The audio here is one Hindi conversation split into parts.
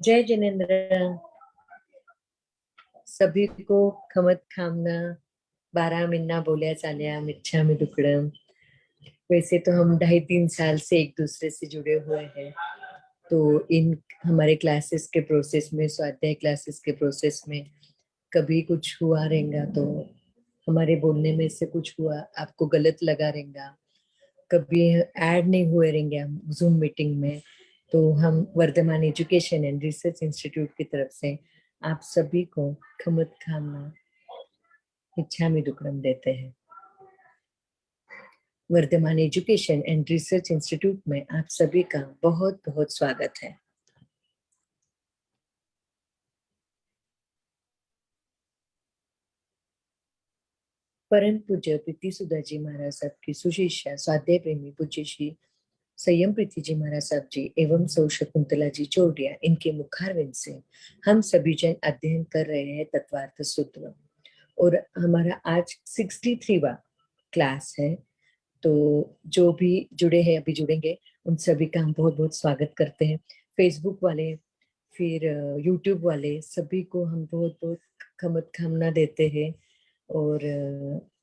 जय जिनेन्द्र। सभी को खमत खामना बारा मिन्ना बोलिया चालिया मिच्छा में दुक्कड़म। वैसे तो हम 2.5-3 साल से एक दूसरे से जुड़े हुए हैं। तो इन हमारे क्लासेस के प्रोसेस में, स्वाध्याय क्लासेस के प्रोसेस में कभी कुछ हुआ रहेगा तो हमारे बोलने में से कुछ हुआ आपको गलत लगा रहेगा, कभी ऐड नहीं हुए रहेंगे हम जूम मीटिंग में, तो हम Vardhaman education and research institute की तरफ से आप सभी को खमत खाना इच्छा में दुक्कड़म देते हैं। Vardhaman education and research institute में आप सभी का बहुत बहुत स्वागत है। परम पूज्य प्रीति सुधा जी महाराज साहब की सुशिष्या स्वाध्याय प्रेमी पूज्य श्री संयम प्रीति जी महाराज साहब जी एवं सौ शकुंतला जी चौड़िया, इनके मुखारविंद से हम सभी जन अध्ययन कर रहे हैं तत्वार्थ सूत्र। और हमारा आज 63वां क्लास है। तो जो भी जुड़े हैं, अभी जुड़ेंगे, उन सभी का हम बहुत बहुत स्वागत करते हैं। फेसबुक वाले, फिर यूट्यूब वाले, सभी को हम बहुत बहुत खमत खामना देते हैं। और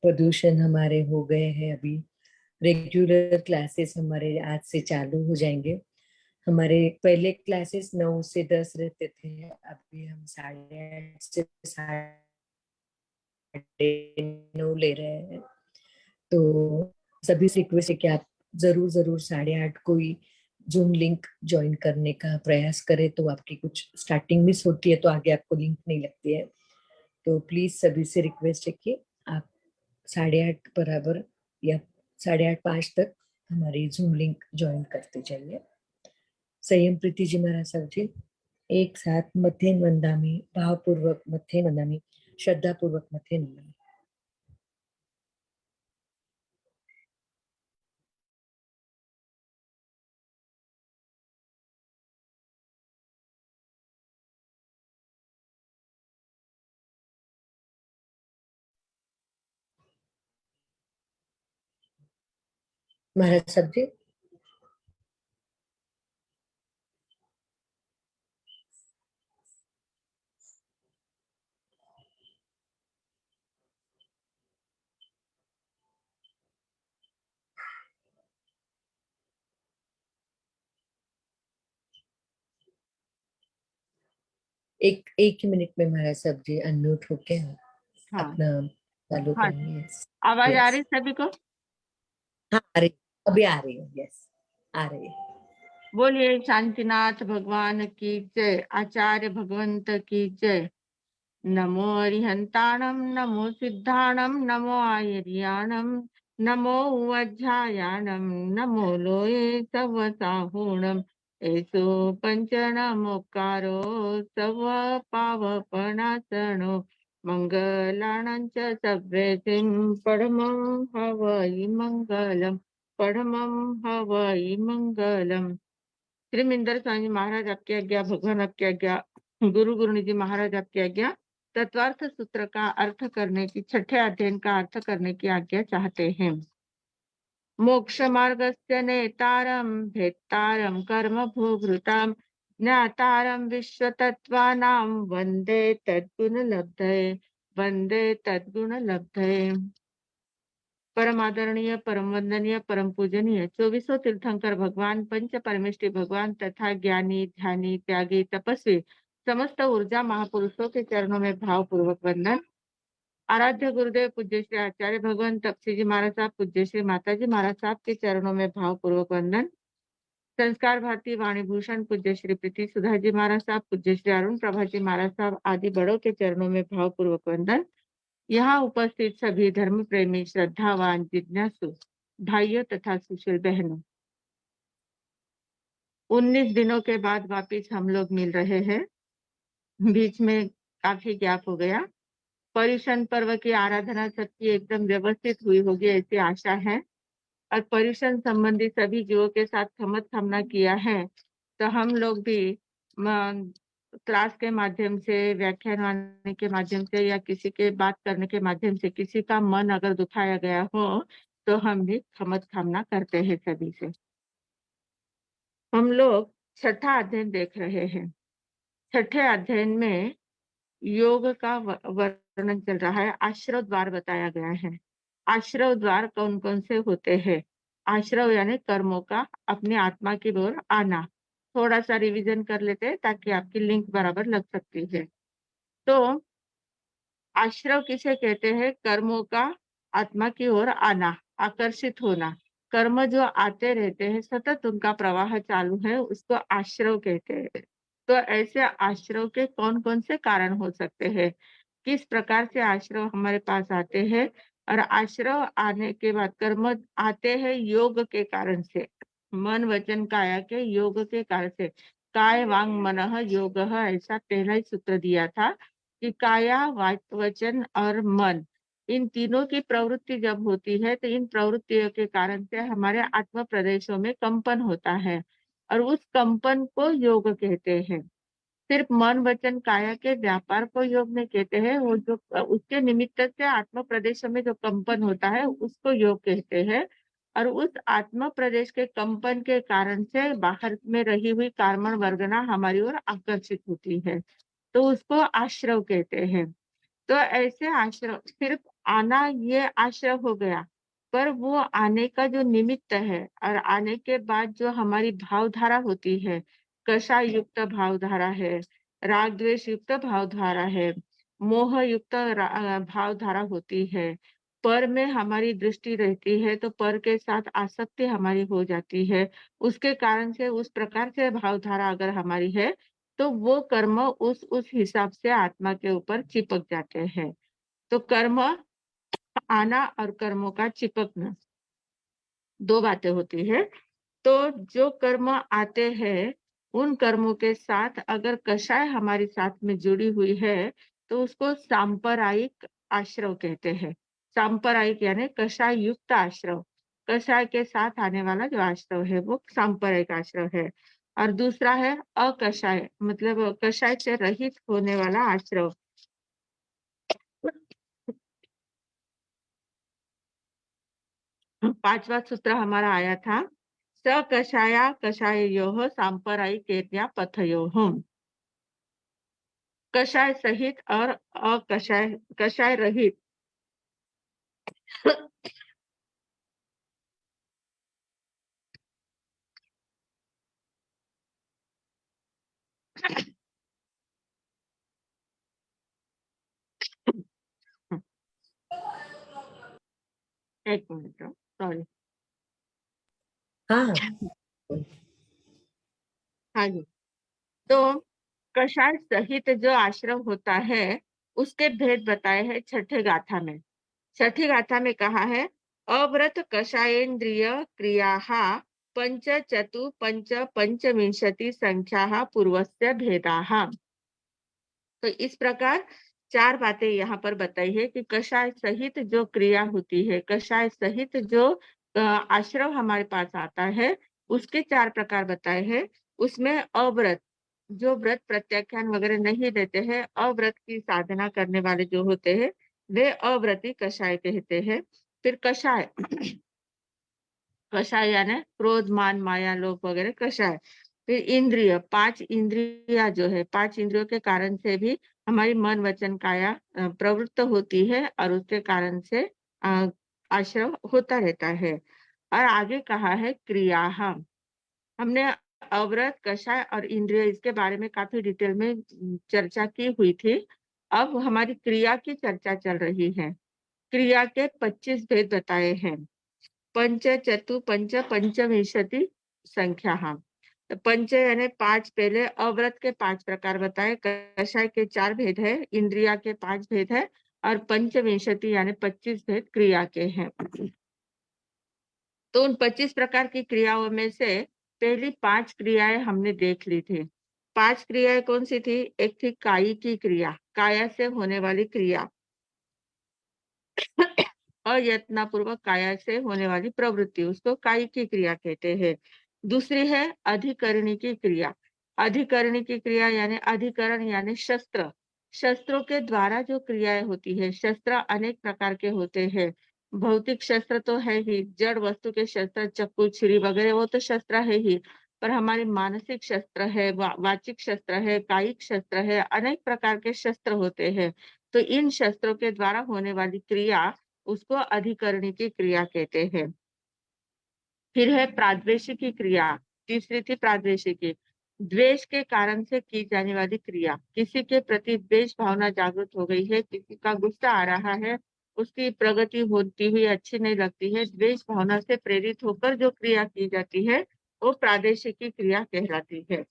प्रदूषण हमारे हो गए हैं, अभी रेगुलर क्लासेस हमारे आज से चालू हो जाएंगे। हमारे पहले क्लासेस 9 से 10 रहते थे, अभी हम 8:30 से 9:30 ले रहे हैं। तो सभी से रिक्वेस्ट है कि आप जरूर जरूर 8:30 कोई जूम लिंक ज्वाइन करने का प्रयास करें, तो आपकी कुछ स्टार्टिंग मिस होती है तो आगे आपको लिंक नहीं लगती है। तो प्लीज सभी से रिक्वेस्ट है कि आप 8:30 बराबर या 8:30-5 तक हमारी जूम लिंक ज्वाइन करते जाइए। संयम प्रीति जी महाराज साहब जी एक साथ मथेन वंदामी, भावपूर्वक मथेन वंदामी, श्रद्धा पूर्वक मथेन वंदामी। महाराज साहब जी एक एक ही मिनट में महाराज साहब जी अनम्यूट होके हाँ अपना चालू हाँ, करेंगे। यस आवाज आ यस, रही सभी को? हाँ आ रही, अभी आ रही है। यस आ रही है। बोलिए शांतिनाथ भगवान की जय, आचार्य भगवंत की जय। नमो अरिहंताणम, नमो सिद्धाणम, नमो आयर्याणम, नमो वज्रायाणम, नमो लोये सव साहूणम। एसो पंचनमोकारो सव पावपणासनो, मंगलानांच सव्येतिं परमं हवै मंगलम, परमं हवै मंगलम। श्रीमिंदर स्वामी महाराज आपकी आज्ञा, भगवान आपकी आज्ञा, गुरु गुरुनी जी महाराज आपकी आज्ञा। तत्वार्थ सूत्र का अर्थ करने की, छठे अध्ययन का अर्थ करने की आज्ञा चाहते हैं। मोक्ष मार्गस्य नेतारम भेत्तारम कर्म भूभृताम, ज्ञातारम विश्व तत्वानाम वंदे तद्गुण लब्धये, वंदे तद्गुण लब्धये। परम आदरणीय, परम वंदनीय, परम पूजनीय 24 तीर्थंकर भगवान, पंच परमेष्टि भगवान तथा ज्ञानी, ध्यानी, त्यागी, तपस्वी समस्त ऊर्जा महापुरुषों के चरणों में भावपूर्वक वंदन। आराध्य गुरुदेव पूज्य श्री आचार्य भगवान तपसी जी महाराज साहब, पूज्य श्री माता जी महाराज साहब के चरणों में भावपूर्वक वंदन। संस्कार भारती वाणी भूषण पूज्य श्री प्रीति सुधा जी महाराज साहब, पूज्य श्री अरुण प्रभा जी महाराज साहब आदि बड़ों के चरणों में भावपूर्वक वंदन। यहाँ उपस्थित सभी धर्म प्रेमी, श्रद्धावान, जिज्ञासु भाइयों तथा सुशील बहनों, 19 दिनों के बाद वापिस हम लोग मिल रहे हैं। बीच में काफी गैप हो गया। पर्युषण पर्व की आराधना सबकी एकदम व्यवस्थित हुई होगी ऐसी आशा है, और पर्युषण संबंधी सभी जीवों के साथ खमत खामना किया है। तो हम लोग भी क्लास के माध्यम से, व्याख्यान के माध्यम से, या किसी के बात करने के माध्यम से किसी का मन अगर दुखाया गया हो तो हम भी खमत खामना करते हैं सभी से। हम लोग छठा अध्ययन देख रहे हैं। छठे अध्ययन में योग का वर्णन चल रहा है। आश्रव द्वार बताया गया है। आश्रव द्वार कौन कौन से होते हैं? आश्रव यानी कर्मों का अपनी आत्मा की ओर आना। थोड़ा सा रिवीजन कर लेते हैं ताकि आपकी लिंक बराबर लग सकती है। तो आश्रव किसे कहते हैं? कर्मों का आत्मा की ओर आना, आकर्षित होना। कर्म जो आते रहते हैं, सतत उनका प्रवाह चालू है, उसको आश्रव कहते हैं। तो ऐसे आश्रव के कौन-कौन से कारण हो सकते हैं? किस प्रकार से आश्रव हमारे पास आते हैं? और आश्रव आने के बाद कर्म आते हैं योग के कारण से। मन, वचन, काया के योग के कारण से। काय, वांग, मनः योगः, ऐसा पहला ही सूत्र दिया था कि काया, वचन और मन, इन तीनों की प्रवृत्ति जब होती है तो इन प्रवृत्तियों के कारण से हमारे आत्म प्रदेशों में कंपन होता है और उस कंपन को योग कहते हैं। सिर्फ मन, वचन, काया के व्यापार को योग नहीं कहते हैं, वो जो उसके निमित्त से आत्म प्रदेशों में जो कंपन होता है उसको योग कहते हैं। और उस आत्म प्रदेश के कंपन के कारण से बाहर में रही हुई कार्बन वर्गना हमारी ओर आकर्षित होती है, तो उसको आश्रव कहते हैं। तो ऐसे आश्रव सिर्फ आना, ये आश्रव हो गया, पर वो आने का जो निमित्त है और आने के बाद जो हमारी भावधारा होती है, कषाय युक्त भावधारा है, राग द्वेष युक्त भावधारा है, मोह युक्त भावधारा होती है। पर में हमारी दृष्टि रहती है तो पर के साथ आसक्ति हमारी हो जाती है। उसके कारण से उस प्रकार से भावधारा अगर हमारी है तो वो कर्म उस हिसाब से आत्मा के ऊपर चिपक जाते हैं। तो कर्म आना और कर्मों का चिपकना, 2 बातें होती है। तो जो कर्म आते हैं, उन कर्मों के साथ अगर कषाय हमारी साथ में जुड़ी हुई है, तो उसको सांप्रदायिक आश्रव कहते हैं। सांप्रदायिक यानी कषाय युक्त आश्रव। कषाय के साथ आने वाला जो आश्रव है, वो सांप्रदायिक आश्रव है। और दूसरा है अकषाय, मतलब कषाय से रहित होने वाला आश्रव। 5वां सूत्र हमारा आया था, सकषाया कषाययोः सांप्रदायिकेत्या पथयोः। कषाय सहित और अकषाय कषाय रहित। एक मिनट, सॉरी। हाँ, हाँ जी। तो कषाय सहित जो आश्रम होता है, उसके भेद बताए हैं छठे गाथा में। छठी गाथा में कहा है, अव्रत कषायेन्द्रिय क्रियाः पंच चतु पंच पंचविंशति संख्याः पूर्वस्य भेदाः। तो इस प्रकार 4 बातें यहाँ पर बताई है कि कषाय सहित जो क्रिया होती है, कषाय सहित जो आश्रम हमारे पास आता है, उसके 4 प्रकार बताए हैं। उसमें अव्रत, जो व्रत प्रत्याख्यान वगैरह नहीं देते हैं, अव्रत की साधना करने वाले जो होते हैं, वे अव्रती कषाय कहते हैं। फिर कषाय, कषाय यानी क्रोध, मान, माया, लोभ वगैरह कषाय। फिर इंद्रिय, 5 इंद्रिया जो है, 5 इंद्रियों के कारण से भी हमारी मन, वचन, काया प्रवृत्त होती है और उसके कारण से आश्रव होता रहता है। और आगे कहा है क्रिया। हमने अवरत, कषाय और इंद्रिय इसके बारे में काफी डिटेल में चर्चा की हुई थी। अब हमारी क्रिया की चर्चा चल रही है। क्रिया के 25 भेद बताए हैं। पंच चतु पंच पंचविंशति संख्या। हाँ, तो पंच यानी 5, पहले अव्रत के 5 प्रकार बताए, कषाय के 4 भेद है, इंद्रिया के 5 भेद है और पंचविंशति यानी 25 भेद क्रिया के हैं। तो उन 25 प्रकार की क्रियाओं में से पहली 5 क्रियाएं हमने देख ली थी। 5 क्रियाएं कौन सी थी? एक थी कायी की क्रिया, काया से होने वाली क्रिया। अयत्नपूर्वक काया से होने वाली प्रवृत्ति, उसको कायी की क्रिया कहते हैं। दूसरी है अधिकरणी की क्रिया। अधिकरणी की क्रिया यानी अधिकरण यानी शस्त्र। शस्त्रों के द्वारा जो क्रियाएं होती है, शस्त्र अनेक प्रकार के होते हैं। भौतिक शस्त्र तो है ही, जड़ वस्तु के शस्त्र, चक्कू, छुरी वगैरह वो तो शस्त्र है ही। पर हमारे मानसिक शस्त्र है, वाचिक शस्त्र है, कायिक शस्त्र है, अनेक प्रकार के शस्त्र होते हैं। तो इन शस्त्रों के द्वारा होने वाली क्रिया उसको अधिकरणी की क्रिया कहते हैं। फिर है प्राद्वेषिकी क्रिया, तीसरी थी प्राद्वेषिकी। द्वेष के कारण से की जाने वाली क्रिया, किसी के प्रति द्वेष भावना जागृत हो गई है, किसी का गुस्सा आ रहा है, उसकी प्रगति होती हुई अच्छी नहीं लगती है, द्वेष भावना से प्रेरित होकर जो क्रिया की जाती है, वो प्रादेशिकी क्रिया कहलाती है।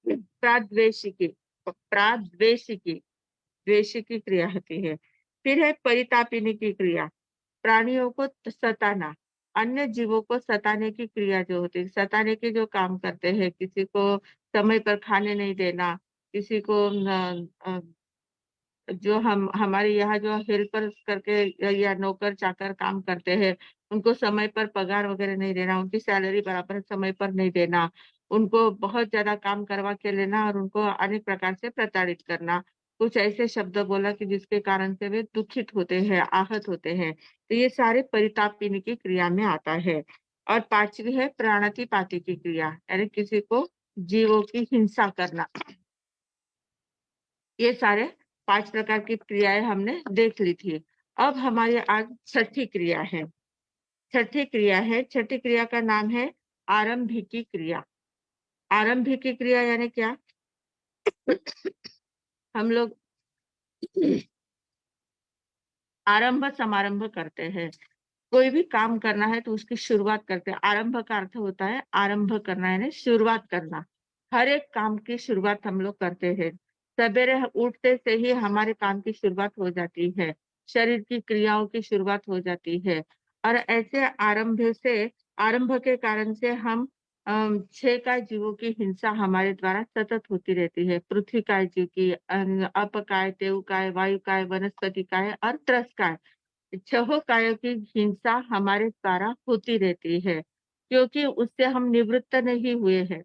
प्राद्वेषिकी, प्राद्वेषिकी, द्वेषिकी क्रिया होती है। फिर है परितापिनी की क्रिया, प्राणियों को सताना, अन्य जीवों को सताने की क्रिया जो होती है, सताने के जो काम करते हैं, किसी को समय पर खाने नहीं देना, किसी को जो हम हमारे यहाँ जो हेल्पर्स करके या नौकर-चाकर काम करते हैं, उनको समय पर पगार वगैरह नहीं देना, उनकी सैलरी बराबर समय पर नहीं देना, उनको बहुत ज़्यादा काम करवा के लेना और उनको अनेक प्रकार से प्रताड़ित करना। कुछ ऐसे शब्द बोला कि जिसके कारण से वे दुखित होते हैं, आहत होते हैं। तो ये सारे परितापिनी की क्रिया में आता है। और 5वीं है प्राणातिपाती की क्रिया, यानी किसी को जीवों की हिंसा करना। ये सारे 5 प्रकार की क्रियाएँ हमने देख ली थी। अब हमारी आज छठी क्रिया है। छठी क्रिया का नाम है आरंभिकी क्रिया। आरंभिकी क्रिया यानी क्या? हम लोग आरंभ-समारंभ करते हैं। कोई भी काम करना है तो उसकी शुरुआत करते हैं। आरंभ का अर्थ होता है आरंभ करना यानी शुरुआत करना। हर एक काम की शुरुआत हम लोग करते हैं। सवेरे उठते से ही हमारे काम की शुरुआत हो जाती है। शरीर की क्रियाओं की शुरुआत हो जाती है और ऐसे आरंभ के कारण से हम 6 काय जीवों की हिंसा हमारे द्वारा सतत होती रहती है। पृथ्वी काय जीव की, अपकाय, तेवकाय, वायुकाय, वनस्पति काय और त्रस्काय। छहों कायों की हिंसा हमारे द्वारा होती रहती है, क्योंकि उससे हम निवृत्त नहीं हुए हैं।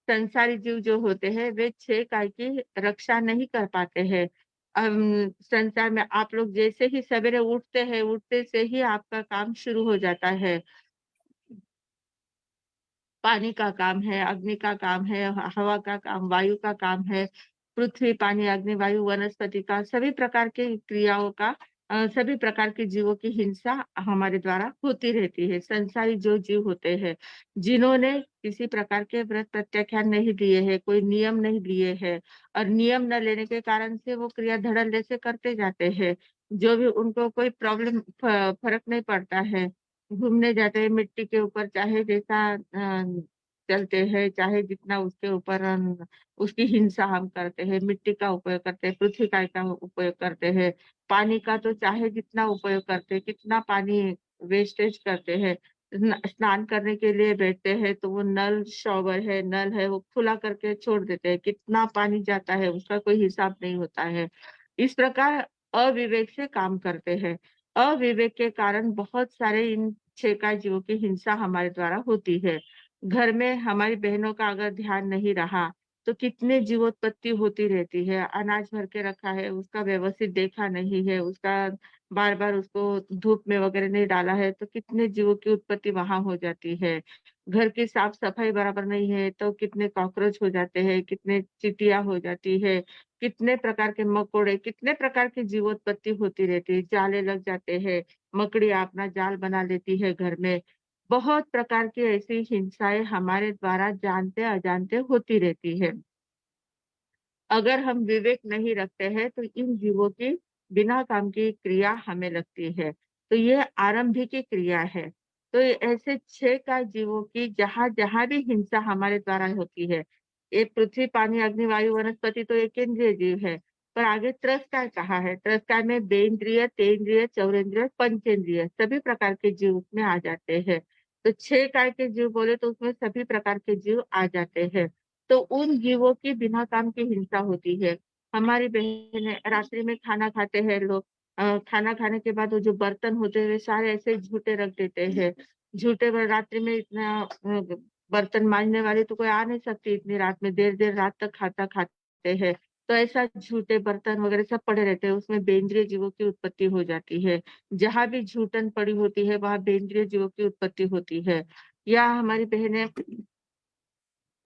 संसारी जीव जो होते हैं, वे 6 काय की रक्षा नहीं कर पाते हैं। संसार में आप लोग जैसे ही सवेरे उठते हैं, उठते से ही आपका काम शुरू हो जाता है। पानी का काम है, अग्नि का काम है, हवा का काम, वायु का काम है, पृथ्वी, पानी, अग्नि, वायु, वनस्पति का सभी प्रकार की क्रियाओं का सभी प्रकार के जीवों की हिंसा हमारे द्वारा होती रहती है। संसारी जो जीव होते हैं, जिन्होंने किसी प्रकार के व्रत प्रत्याख्यान नहीं दिए हैं, कोई नियम नहीं लिए हैं और नियम न लेने के कारण से वो क्रिया धड़ल्ले से करते जाते हैं। जो भी उनको कोई प्रॉब्लम फ़र्क नहीं पड़ता है। घूमने जाते हैं मिट्टी के ऊपर चाहे जैसा चलते हैं, चाहे जितना उसके ऊपर उसकी हिंसा हम करते हैं, मिट्टी का उपयोग करते हैं, पृथ्वी का उपयोग करते हैं, पानी का तो चाहे जितना उपयोग करते हैं, कितना पानी वेस्टेज करते हैं। स्नान करने के लिए बैठते हैं तो वो नल है वो खुला करके छोड़ देते हैं, कितना पानी जाता है उसका कोई हिसाब नहीं होता है। इस प्रकार अविवेक से काम करते हैं। अविवेक के कारण बहुत सारे इन 6 काय जीवों की हिंसा हमारे द्वारा होती है। घर में हमारी बहनों का अगर ध्यान नहीं रहा, तो कितने जीवोत्पत्ति होती रहती है। अनाज भर के रखा है, उसका व्यवस्थित देखा नहीं है, उसका बार-बार उसको धूप में वगैरह नहीं डाला है, तो कितने जीवों की उत्पत्ति वहाँ हो जाती है। घर की साफ-सफाई बराबर नहीं है, तो कितने कॉकरोच हो जाते हैं, कितने चींटियाँ हो जाती है, कितने प्रकार के मकोड़े, कितने प्रकार की जीवोत्पत्ति होती रहती है। जाले लग जाते हैं, मकड़ियाँ अपना जाल बना लेती है घर में। बहुत प्रकार की ऐसी हिंसाएँ हमारे द्वारा जानते-अजानते होती रहती है। अगर हम विवेक नहीं रखते हैं तो इन जीवों की बिना काम की क्रिया हमें लगती है। तो ये आरंभिक क्रिया है। तो ये ऐसे 6 का जीवों की जहाँ-जहाँ भी हिंसा हमारे द्वारा होती है, ये पृथ्वी, पानी, अग्नि, वायु, वनस्पति तो एकेंद्रिय जीव है। पर आगे त्रस्ताय कहा है, त्रस्ताय में बेंद्रिय, तेंद्रिय, चौरेंद्रिय, पंचेंद्रिय सभी प्रकार के जीव उसमें आ जाते हैं। तो 6 काय के जीव बोले तो उसमें सभी प्रकार के जीव आ जाते हैं। तो उन जीवों की बिना काम की हिंसा होती है। हमारी बहनें रात्रि में खाना खाते हैं लोग, खाना खाने के बाद वो जो बर्तन होते हैं वे सारे ऐसे झूठे रख देते हैं। झूठे में रात्रि में इतना बर्तन माँजने वाली तो कोई आ नहीं सकती इतनी रात में, देर-देर रात तक खाता खाते हैं। तो ऐसा झूठे बर्तन वगैरह सब पड़े रहते हैं, उसमें बेंद्रिय जीवों की उत्पत्ति हो जाती है। जहाँ भी झूठन पड़ी होती है, वहाँ बेंद्रिय जीवों की उत्पत्ति होती है। या हमारी बहनें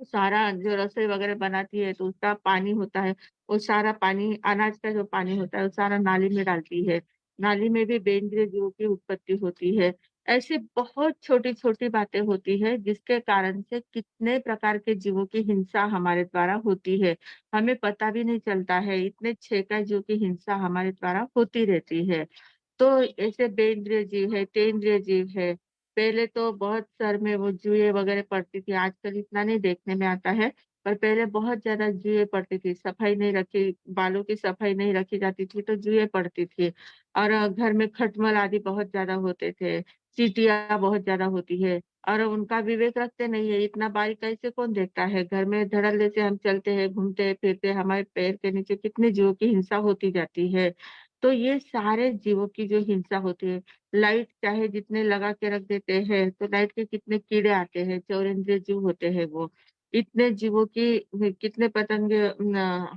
सारा जो रसोई वगैरह बनाती है तो उसका पानी होता है, वो सारा पानी अनाज का जो पानी होता है वो सारा नाली में डालती है। नाली में भी बेइंद्रिय जीवों की उत्पत्ति होती है। ऐसी बहुत छोटी-छोटी बातें होती है जिसके कारण से कितने प्रकार के जीवों की हिंसा हमारे द्वारा होती है। हमें पता भी नहीं चलता है, इतने छेका जीव की हिंसा हमारे द्वारा होती रहती है। तो ऐसे बेइंद्रिय जीव है, तेंद्रिय जीव है। पहले तो बहुत सर में वो जुएँ वगैरह पड़ती थी, आजकल इतना नहीं देखने में आता है, पर पहले बहुत ज़्यादा जुएँ पड़ती थी, सफाई नहीं रखी बालों की सफाई नहीं रखी जाती थी, तो जुएँ पड़ती थी। और घर में खटमल आदि बहुत ज़्यादा होते थे, चींटियाँ बहुत ज़्यादा होती है और उनका विवेक रखते नहीं है, इतना बारीकाई से कौन देखता है? घर में धड़ल्ले से हम चलते हैं, घूमते-फिरते, हमारे पैर के नीचे कितने जीवों की हिंसा होती जाती है। तो ये सारे जीवों की जो हिंसा होती है, लाइट चाहे जितने लगा के रख देते हैं, तो लाइट के कितने कीड़े आते हैं, चौरंधिया जीव होते हैं वो। इतने जीवों की कितने पतंगे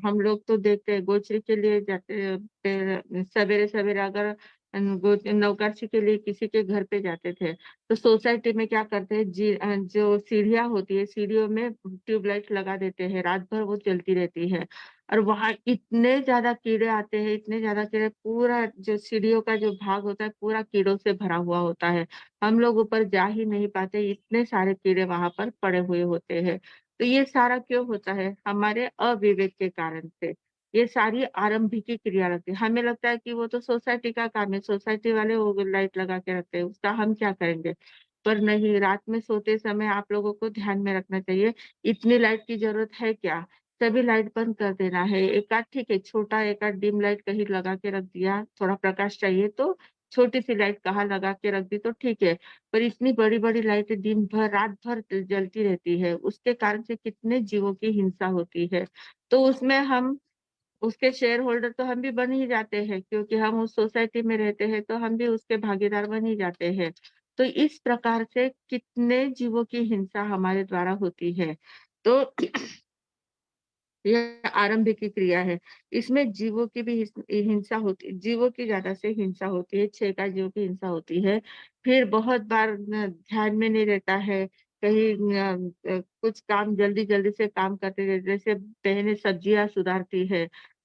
हम लोग तो देखते हैं गोचरी के लिए जाते हैं, सवेरे-सवेरे अगर नौकरशी के लिए किसी के घर पे जाते थे, तो सोसाइटी में क्या करते हैं जो सीढ़ियाँ होती है, सीढ़ियों में ट्यूबलाइट लगा देते हैं, रात भर वो चलती रहती है। और वहाँ इतने ज़्यादा कीड़े आते हैं, इतने ज़्यादा कीड़े पूरा जो सीढ़ियों का जो भाग होता है, पूरा कीड़ों से भरा हुआ होता है। हम लोग ऊपर जा ही नहीं पाते, इतने सारे कीड़े वहाँ पर पड़े हुए होते हैं। तो ये सारा क्यों होता है? हमारे अविवेक के कारण से। ये सारी आरंभिकी क्रिया लगती है। हमें लगता है कि वो तो सोसाइटी का काम है, सोसाइटी वाले वो लाइट लगा के रखते हैं, उसका हम क्या करेंगे? पर नहीं, रात में सोते समय आप लोगों को ध्यान में रखना चाहिए, इतनी लाइट की ज़रूरत है क्या? सभी लाइट बंद कर देना है। एक आध ठीक है, छोटा एक आध डिम लाइट कहीं लगा के रख दिया, थोड़ा प्रकाश चाहिए तो छोटी-सी लाइट कहाँ लगा के रख दी तो ठीक है। पर इतनी बड़ी-बड़ी लाइटें दिन भर, रात भर जलती रहती है, उसके कारण से कितने जीवों की हिंसा होती है। तो उसमें हम उसके शेयर होल्डर तो हम भी बन ही जाते हैं क्योंकि हम उस सोसाइटी में रहते हैं, तो हम भी उसके भागीदार बन ही जाते हैं। तो इस प्रकार से कितने जीवों की हिंसा हमारे द्वारा होती है। तो यह आरंभिक की क्रिया है। इसमें जीवों की भी हिंसा होती जीवों की ज़्यादा से हिंसा होती है, छेका जीवों की हिंसा होती है। फिर बहुत बार न ध्यान में नहीं रहता है, कहीं कुछ काम जल्दी-जल्दी से काम करते रहते जैसे बहनें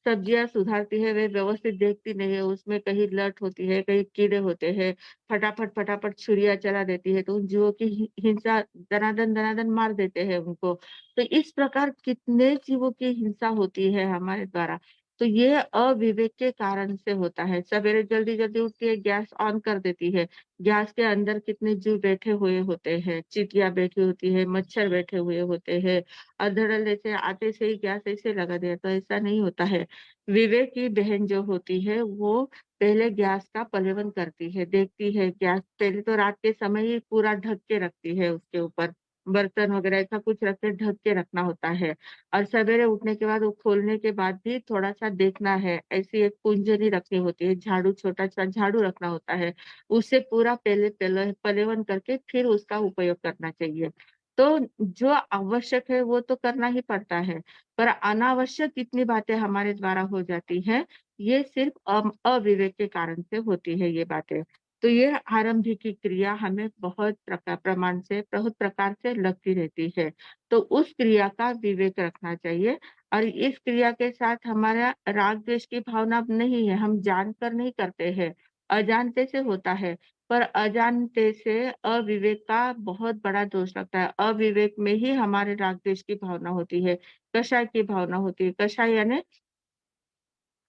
सब्जियाँ सुधारती है, वे व्यवस्थित देखती नहीं है, उसमें कहीं लट होती है, कहीं कीड़े होते हैं, फटाफट छुरियाँ चला देती है, तो उन जीवों की हिंसा दनादन मार देते हैं उनको। तो इस प्रकार कितने जीवों की हिंसा होती है हमारे द्वारा। तो ये अविवेक के कारण से होता है। सवेरे जल्दी-जल्दी उठती है, गैस ऑन कर देती है। गैस के अंदर कितने जीव बैठे हुए होते हैं, चींटियाँ बैठी होती है, मच्छर बैठे हुए होते हैं। धड़ल्ले से आते से ही गैस ऐसे लगा दिया, तो ऐसा नहीं होता है। विवेक की बहन जो होती है, वो पहले गैस का पलेवन करती है, देखती है गैस पहले तो रात के समय ही पूरा ढक के रखती है उसके ऊपर। बर्तन वगैरह ऐसा कुछ रख के ढक के रखना होता है और सवेरे उठने के बाद वो खोलने के बाद भी थोड़ा-सा देखना है, ऐसी एक कुंजनी रखनी होती है, झाड़ू छोटा-सा झाड़ू रखना होता है, उससे पूरा पहले पहले पलेवन करके फिर उसका उपयोग करना चाहिए। तो जो आवश्यक है वो तो करना ही पड़ता है, पर अनावश्यक इतनी बातें हमारे द्वारा हो जाती हैं, ये सिर्फ़ अविवेक के कारण से होती है ये बातें। तो ये आरंभिक क्रिया हमें बहुत प्रकार से लगती रहती है। तो उस क्रिया का विवेक रखना चाहिए और इस क्रिया के साथ हमारा राग-द्वेष की भावना अब नहीं है, हम जानकर नहीं करते हैं, अजानते से होता है। पर अजानते से अविवेक का बहुत बड़ा दोष लगता है। अविवेक में ही हमारे राग-द्वेष की भावना होती है, कषाय की भावना होती है। कषाय यानी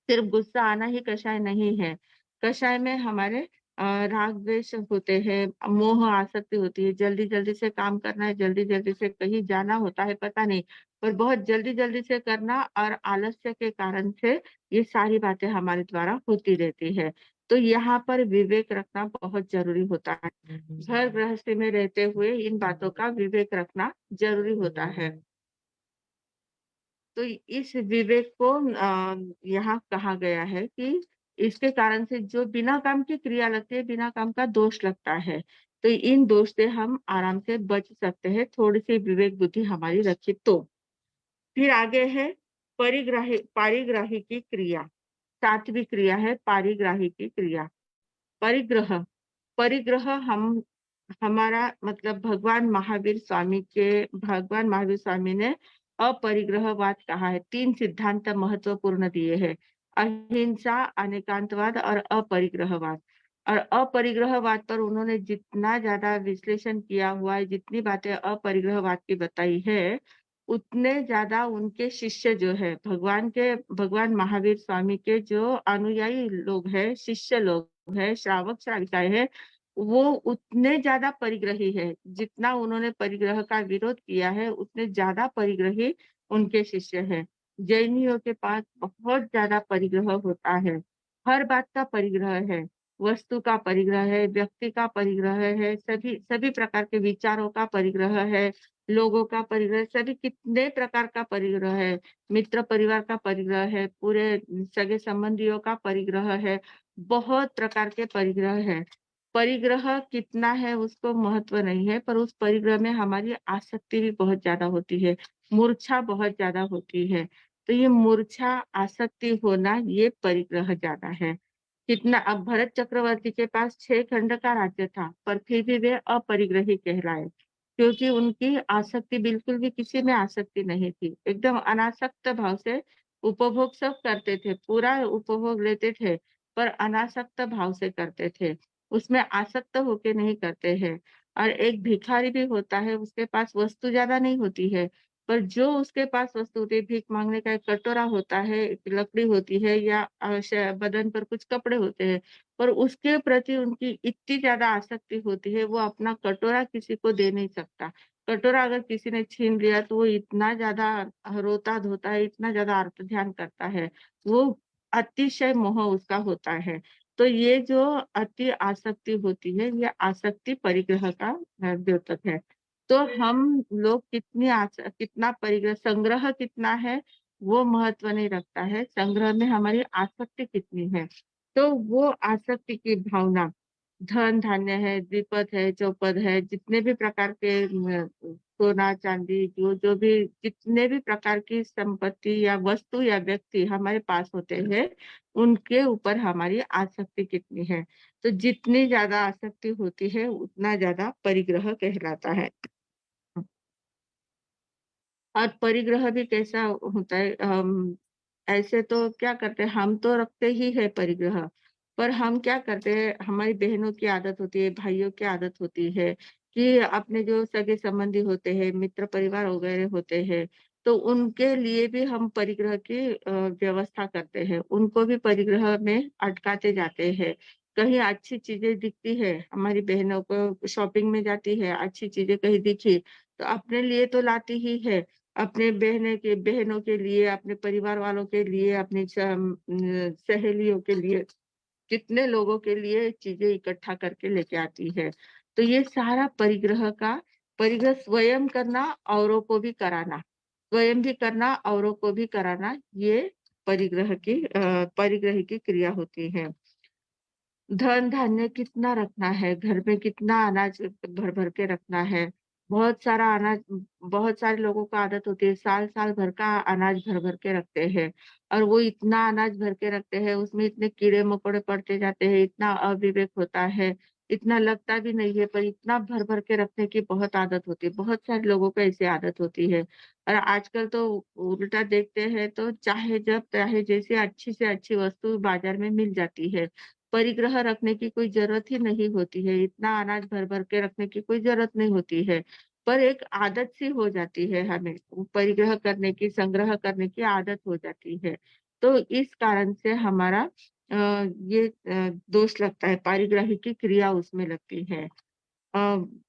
सिर्फ गुस्सा आना ही कषाय नहीं है। कषाय में हमारे राग द्वेष होते हैं, मोह आसक्ति होती है, जल्दी-जल्दी से काम करना है, जल्दी-जल्दी से कहीं जाना होता है, पता नहीं। पर बहुत जल्दी-जल्दी से करना और आलस्य के कारण से ये सारी बातें हमारे द्वारा होती रहती है। तो यहाँ पर विवेक रखना बहुत ज़रूरी होता है। घर गृहस्थी में रहते हुए इन बातों का विवेक रखना ज़रूरी होता है। तो इस विवेक को यहाँ कहा गया है कि इसके कारण से जो बिना काम की क्रिया लगती है, बिना काम का दोष लगता है। तो इन दोष से हम आराम से बच सकते हैं, थोड़ी-सी विवेक बुद्धि हमारी रखी तो। फिर आगे है पारिग्राही की क्रिया। 7वीं क्रिया है पारिग्राही की क्रिया। परिग्रह परिग्रह हमारा मतलब भगवान महावीर स्वामी ने अपरिग्रहवाद कहा है। 3 सिद्धांत महत्वपूर्ण दिए हैं। अहिंसा, अनेकांतवाद और अपरिग्रहवाद। और अपरिग्रहवाद पर उन्होंने जितना ज़्यादा विश्लेषण किया हुआ है, जितनी बातें अपरिग्रहवाद की बताई है, उतने ज़्यादा उनके शिष्य जो है, भगवान महावीर स्वामी के जो अनुयायी लोग हैं, शिष्य लोग हैं, श्रावक-श्राविकाएँ हैं, वो उतने ज़्यादा परिग्रही है। जितना उन्होंने परिग्रह का विरोध किया है, उतने ज़्यादा परिग्रही उनके शिष्य हैं। जैनियों के पास बहुत ज़्यादा परिग्रह होता है। हर बात का परिग्रह है। वस्तु का परिग्रह है, व्यक्ति का परिग्रह है, सभी सभी प्रकार के विचारों का परिग्रह है, लोगों का परिग्रह, सभी कितने प्रकार का परिग्रह है। मित्र परिवार का परिग्रह है, पूरे सगे-संबंधियों का परिग्रह है, बहुत प्रकार के परिग्रह हैं। परिग्रह कितना है उसको महत्व नहीं है, पर उस परिग्रह में हमारी आसक्ति भी बहुत ज़्यादा होती है, मूर्छा बहुत ज़्यादा होती है। तो ये मूर्छा, आसक्ति होना ये परिग्रह ज़्यादा है। कितना अब भरत चक्रवर्ती के पास 6 खंड का राज्य था, पर फिर भी वे अपरिग्रही कहलाए, क्योंकि उनकी आसक्ति बिल्कुल भी किसी में आसक्ति नहीं थी। एकदम अनासक्त भाव से उपभोग सब करते थे, पूरा उपभोग लेते थे, पर अनासक्त भाव से करते थे। उसमें आसक्त होके नहीं करते हैं। और एक भिखारी भी होता है, उसके पास वस्तु ज़्यादा नहीं होती है, पर जो उसके पास वस्तु होती है, भीख माँगने का एक कटोरा होता है, एक लकड़ी होती है या श बदन पर कुछ कपड़े होते हैं, पर उसके प्रति उनकी इतनी ज़्यादा आसक्ति होती है, वो अपना कटोरा किसी को दे नहीं सकता। कटोरा अगर किसी ने छीन लिया, तो वो इतना ज़्यादा रोता-धोता है, इतना ज़्यादा आर्त ध्यान करता है, वो अतिशय मोह उसका होता है। तो ये जो अति आसक्ति होती है, ये आसक्ति परिग्रह का द्योतक है। तो हम लोग कितना परिग्रह संग्रह कितना है, वो महत्व नहीं रखता है, संग्रह में हमारी आसक्ति कितनी है। तो वो आसक्ति की भावना धन-धान्य है, द्विपद है, चौपद है, जितने भी प्रकार के सोना-चांदी जो भी जितने भी प्रकार की संपत्ति या वस्तु या व्यक्ति हमारे पास होते हैं, उनके ऊपर हमारी आसक्ति कितनी है। तो जितनी ज़्यादा आसक्ति होती है, उतना ज़्यादा परिग्रह कहलाता है। और परिग्रह भी कैसा होता है ऐसे तो क्या करते हैं, हम तो रखते ही है परिग्रह, पर हम क्या करते हैं, हमारी बहनों की आदत होती है, भाइयों की आदत होती है कि अपने जो सगे-संबंधी होते हैं, मित्र परिवार वगैरह होते हैं, तो उनके लिए भी हम परिग्रह की व्यवस्था करते हैं। उनको भी परिग्रह में अटकाते जाते हैं। कहीं अच्छी चीज़ें दिखती है, हमारी बहनों को शॉपिंग में जाती है, अच्छी चीज़ें कहीं दिखी, तो अपने लिए तो लाती ही है, अपने बहनों के लिए, अपने परिवार वालों के लिए, अपनी सहेलियों के लिए, कितने लोगों के लिए चीज़ें इकट्ठा करके लेके आती है। तो ये सारा परिग्रह स्वयं करना, औरों को भी कराना। स्वयं भी करना, औरों को भी कराना, ये परिग्रह की क्रिया होती है। धन-धान्य कितना रखना है, घर में कितना अनाज भर-भर के रखना है। बहुत सारा अनाज बहुत सारे लोगों को आदत होती है, साल-साल भर का अनाज भर-भर के रखते हैं और वो इतना अनाज भर के रखते हैं, उसमें इतने कीड़े-मकोड़े पड़ते जाते हैं, इतना अविवेक होता है, इतना लगता भी नहीं है, पर इतना भर-भर के रखने की बहुत आदत होती है। बहुत सारे लोगों को ऐसी आदत होती है और आजकल तो उल्टा देखते हैं तो चाहे जब चाहे जैसे अच्छी से अच्छी वस्तु बाज़ार में मिल जाती है। परिग्रह रखने की कोई ज़रूरत ही नहीं होती है, इतना अनाज भर-भर के रखने की कोई ज़रूरत नहीं होती है। पर एक आदत सी हो जाती है हमें, वो परिग्रह करने की, संग्रह करने की आदत हो जाती है। तो इस कारण से हमारा ये दोष लगता है, पारिग्राही की क्रिया उसमें लगती है। अ,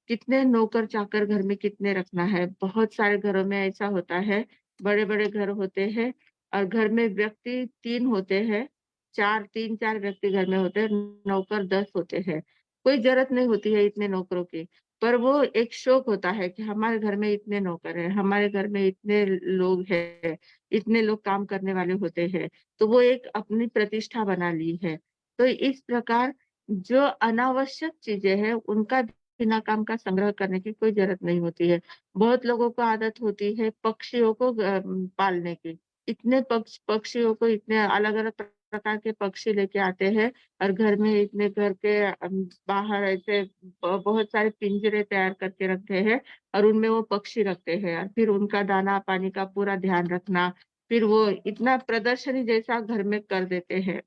कितने नौकर-चाकर घर में कितने रखना है, बहुत सारे घरों में ऐसा होता है, बड़े-बड़े घर होते हैं और घर में व्यक्ति 3 होते हैं, 3-4 व्यक्ति घर में होते हैं, नौकर 10 होते हैं। कोई ज़रूरत नहीं होती है इतने नौकरों की, पर वो एक शौक होता है कि हमारे घर में इतने नौकर हैं, हमारे घर में इतने लोग हैं, इतने लोग काम करने वाले होते हैं, तो वो एक अपनी प्रतिष्ठा बना ली है। तो इस प्रकार जो अनावश्यक चीज़ें हैं, उनका बिना काम का संग्रह करने की कोई ज़रूरत नहीं होती है। बहुत लोगों को आदत होती है पक्षियों को पालने की। इतने पक्षियों को इतने अलग-अलग प्रकार के पक्षी लेके आते हैं और घर में इतने घर के बाहर ऐसे बहुत सारे पिंजरे तैयार करके रखते हैं और उनमें वो पक्षी रखते हैं और फिर उनका दाना पानी का पूरा ध्यान रखना, फिर वो इतना प्रदर्शनी जैसा घर में कर देते हैं।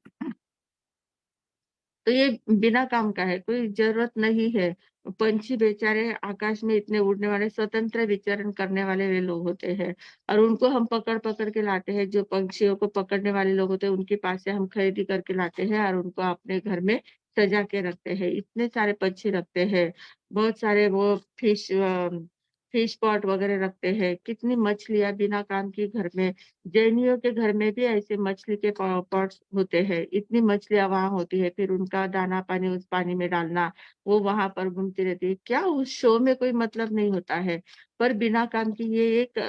तो ये बिना काम का है, कोई ज़रूरत नहीं है। पंछी बेचारे आकाश में इतने उड़ने वाले स्वतंत्र विचरण करने वाले वे लोग होते हैं और उनको हम पकड़-पकड़ के लाते हैं, जो पंछियों को पकड़ने वाले लोग होते हैं, उनके पास से हम खरीदी करके लाते हैं और उनको अपने घर में सजा के रखते हैं। इतने सारे पंछी रखते हैं, बहुत सारे वो फिश पॉट वगैरह रखते हैं, कितनी मछलियाँ बिना काम की घर में जैनियों के घर में भी ऐसे मछली के पॉट्स होते हैं, इतनी मछलियाँ वहाँ होती है, फिर उनका दाना-पानी उस पानी में डालना, वो वहाँ पर घूमती रहती है। क्या उस शो में कोई मतलब नहीं होता है, पर बिना काम की ये एक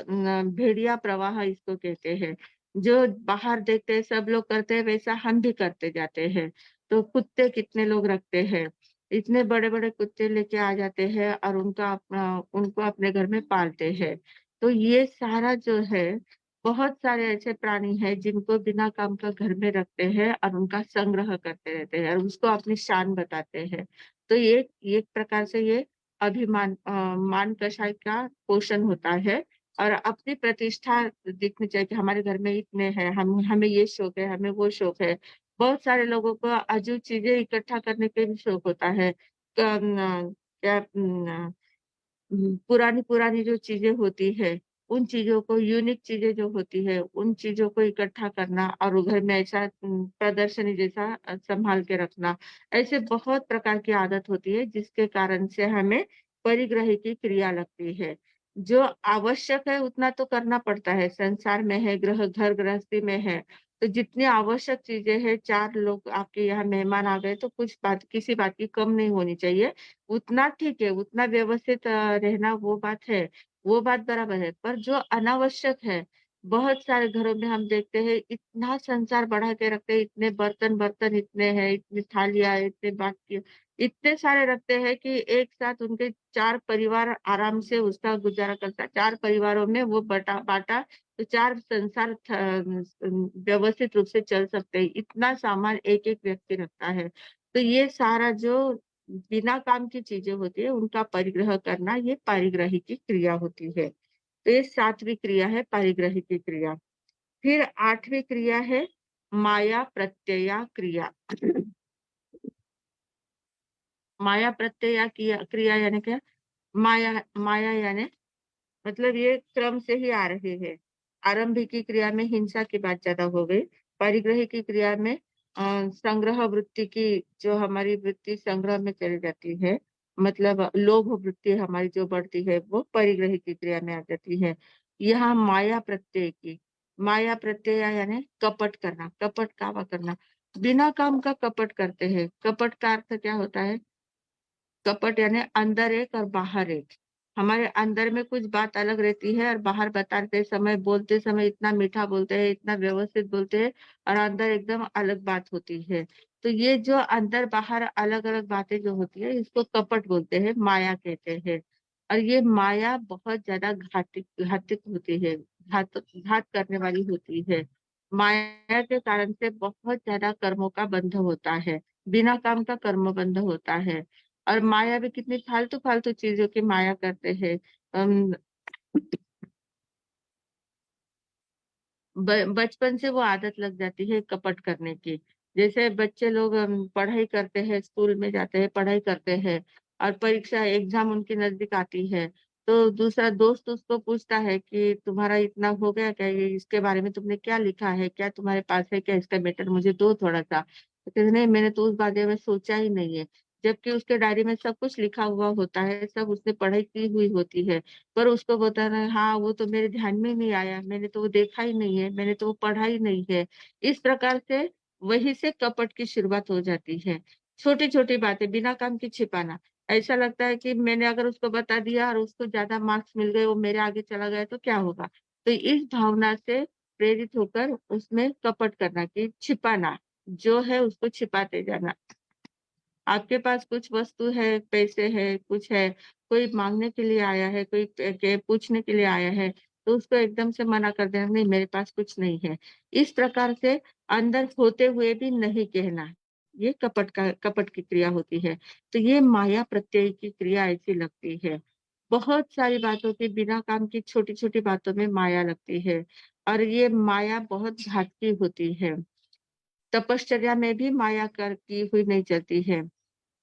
भेड़िया प्रवाह इसको कहते हैं। जो बाहर देखते हैं सब लोग करते हैं, वैसा हम भी करते जाते हैं। तो कुत्ते कितने लोग रखते हैं, इतने बड़े-बड़े कुत्ते लेके आ जाते हैं और उनको अपने घर में पालते हैं। तो ये सारा जो है बहुत सारे ऐसे प्राणी हैं जिनको बिना काम का घर में रखते हैं और उनका संग्रह करते रहते हैं और उसको अपनी शान बताते हैं। तो ये एक प्रकार से ये मान कषाय का पोषण होता है और अपनी प्रतिष्ठा दिखनी चाहिए कि हमारे घर में इतने हैं, हम हमें ये शौक है, हमें वो शौक है। बहुत सारे लोगों को अजूब चीज़ें इकट्ठा करने का भी शौक होता है। क न क्या न पुरानी-पुरानी जो चीज़ें होती है, उन चीज़ों को यूनिक चीज़ें जो होती है, उन चीज़ों को इकट्ठा करना और वो घर में ऐसा प्रदर्शनी जैसा सँभाल के रखना। ऐसे बहुत प्रकार की आदत होती है, जिसके कारण से हमें परिग्रह की क्रिया लगती है। जो आवश्यक है उतना तो करना पड़ता है, संसार में है, घर गृहस्थी में है, तो जितनी आवश्यक चीज़ें हैं, 4 लोग आपके यहाँ मेहमान आ गए, तो किसी बात की कम नहीं होनी चाहिए। उतना ठीक है, उतना व्यवस्थित रहना वो बात है, वो बात बराबर है। पर जो अनावश्यक है, बहुत सारे घरों में हम देखते हैं इतना संसार बढ़ा के रखते हैं, इतने बर्तन-बर्तन इतने हैं, इतनी थालियाँ, इतने बाकी इतने सारे रखते हैं कि एक साथ उनके 4 परिवार आराम से उसका गुज़ारा करता है। 4 परिवारों में वो बाँटा तो 4 संसार व्यवस्थित रूप से चल सकते हैं। इतना सामान एक-एक व्यक्ति रखता है। तो ये सारा जो बिना काम की चीज़ें होती है, उनका परिग्रह करना ये पारिग्रही की क्रिया होती है। तो ये 7वीं क्रिया है पारिग्रही की क्रिया। फिर 8वीं क्रिया है माया प्रत्यया क्रिया। माया प्रत्यया क्रिया यानी क्या? माया माया यानी मतलब ये क्रम से ही आ रहे हैं। आरंभिकी क्रिया में हिंसा की बात ज़्यादा हो गई। परिग्रही की क्रिया में संग्रह वृत्ति की जो हमारी वृत्ति संग्रह में चली जाती है, मतलब लोभ वृत्ति हमारी जो बढ़ती है, वो परिग्रही की क्रिया में आ जाती है। यहाँ माया प्रत्यय यानी कपट करना, कपट कावा करना। बिना काम का कपट करते हैं। कपट का अर्थ क्या होता है? कपट यानी अंदर एक और बाहर एक। हमारे अंदर में कुछ बात अलग रहती है और बाहर बताते समय, बोलते समय इतना मीठा बोलते हैं, इतना व्यवस्थित बोलते हैं और अंदर एकदम अलग बात होती है। तो ये जो अंदर-बाहर अलग-अलग बातें जो होती है, इसको कपट बोलते हैं, माया कहते हैं। और ये माया बहुत ज़्यादा घातिक होती है, घात करने वाली होती है। माया के कारण से बहुत ज़्यादा कर्मों का बंध होता है, बिना काम का कर्म बंध होता है। और माया भी कितनी फालतू-फालतू चीज़ों की माया करते हैं। अम, बचपन से वो आदत लग जाती है कपट करने की। जैसे बच्चे लोग पढ़ाई करते हैं, स्कूल में जाते हैं, पढ़ाई करते हैं और परीक्षा एग्ज़ाम उनकी नज़दीक आती है, तो दूसरा दोस्त उसको पूछता है कि तुम्हारा इतना हो गया क्या? ये इसके बारे में तुमने क्या लिखा है? क्या तुम्हारे पास है क्या इसका मैटर मुझे दो थोड़ा-सा। तो कहते नहीं मैंने तो उस बारे में सोचा ही नहीं है। जबकि उसके डायरी में सब कुछ लिखा हुआ होता है, सब उसने पढ़ाई की हुई होती है। पर उसको बताना है हाँ, वो तो मेरे ध्यान में नहीं आया, मैंने तो वो देखा ही नहीं है, मैंने तो वो पढ़ा ही नहीं है। इस प्रकार से वहीं से कपट की शुरुआत हो जाती है। छोटी-छोटी बातें बिना काम की छिपाना। ऐसा लगता है कि मैंने अगर उसको बता दिया और उसको ज़्यादा मार्क्स मिल गए, वो मेरे आगे चला गया तो क्या होगा? तो इस भावना से प्रेरित होकर उसमें कपट करना कि छिपाना, जो है उसको छिपाते जाना। आपके पास कुछ वस्तु है, पैसे हैं, कुछ है, कोई माँगने के लिए आया है, कोई के पूछने के लिए आया है, तो उसको एकदम से मना कर देना, नहीं मेरे पास कुछ नहीं है। इस प्रकार से अंदर होते हुए भी नहीं कहना, ये कपट की क्रिया होती है। तो ये माया प्रत्यय की क्रिया ऐसी लगती है। बहुत सारी बातों की बिना काम की छोटी-छोटी बातों में माया लगती है और ये माया बहुत घातकी होती है। तपश्चर्या में भी माया कर की हुई नहीं चलती है।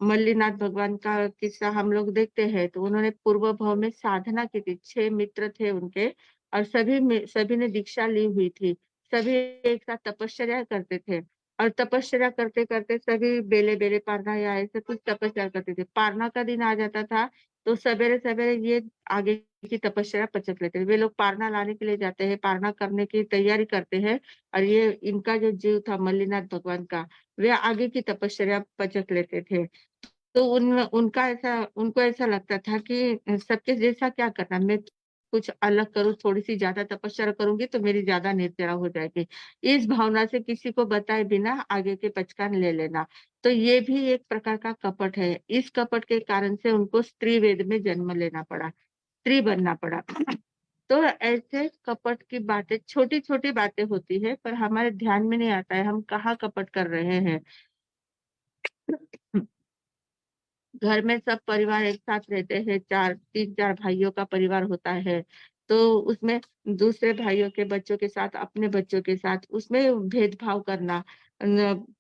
मल्लिनाथ भगवान का किस्सा हम लोग देखते हैं, तो उन्होंने पूर्व भाव में साधना की थी। 6 मित्र थे उनके और सभी ने दीक्षा ली हुई थी। सभी एक साथ तपश्चर्या करते थे और तपश्चर्या करते-करते सभी बेले-बेले पारना या ऐसे कुछ तपस्या करते थे। पारना का दिन आ जाता था, तो सवेरे-सवेरे ये आगे की तपस्या पचक लेते थे। वे लोग पारना लाने के लिए जाते हैं, पारना करने की तैयारी करते हैं और ये इनका जो जीव था मल्लिनाथ भगवान का, वे आगे की तपश्चर्या पचक लेते थे। तो उनको ऐसा लगता था कि सबके जैसा क्या करना, मैं कुछ अलग करूँ, थोड़ी-सी ज़्यादा तपस्या करूँगी तो मेरी ज़्यादा निर्जरा हो जाएगी। इस भावना से किसी को बताए बिना आगे के पचकान ले लेना, तो ये भी एक प्रकार का कपट है। इस कपट के कारण से उनको स्त्री वेद में जन्म लेना पड़ा, स्त्री बनना पड़ा। तो ऐसे कपट की बातें छोटी-छोटी बातें होती है, पर हमारे ध्यान में नहीं आता है, हम कहाँ कपट कर रहे हैं। घर में सब परिवार एक साथ रहते हैं, 3-4 भाइयों का परिवार होता है, तो उसमें दूसरे भाइयों के बच्चों के साथ, अपने बच्चों के साथ उसमें भेदभाव करना।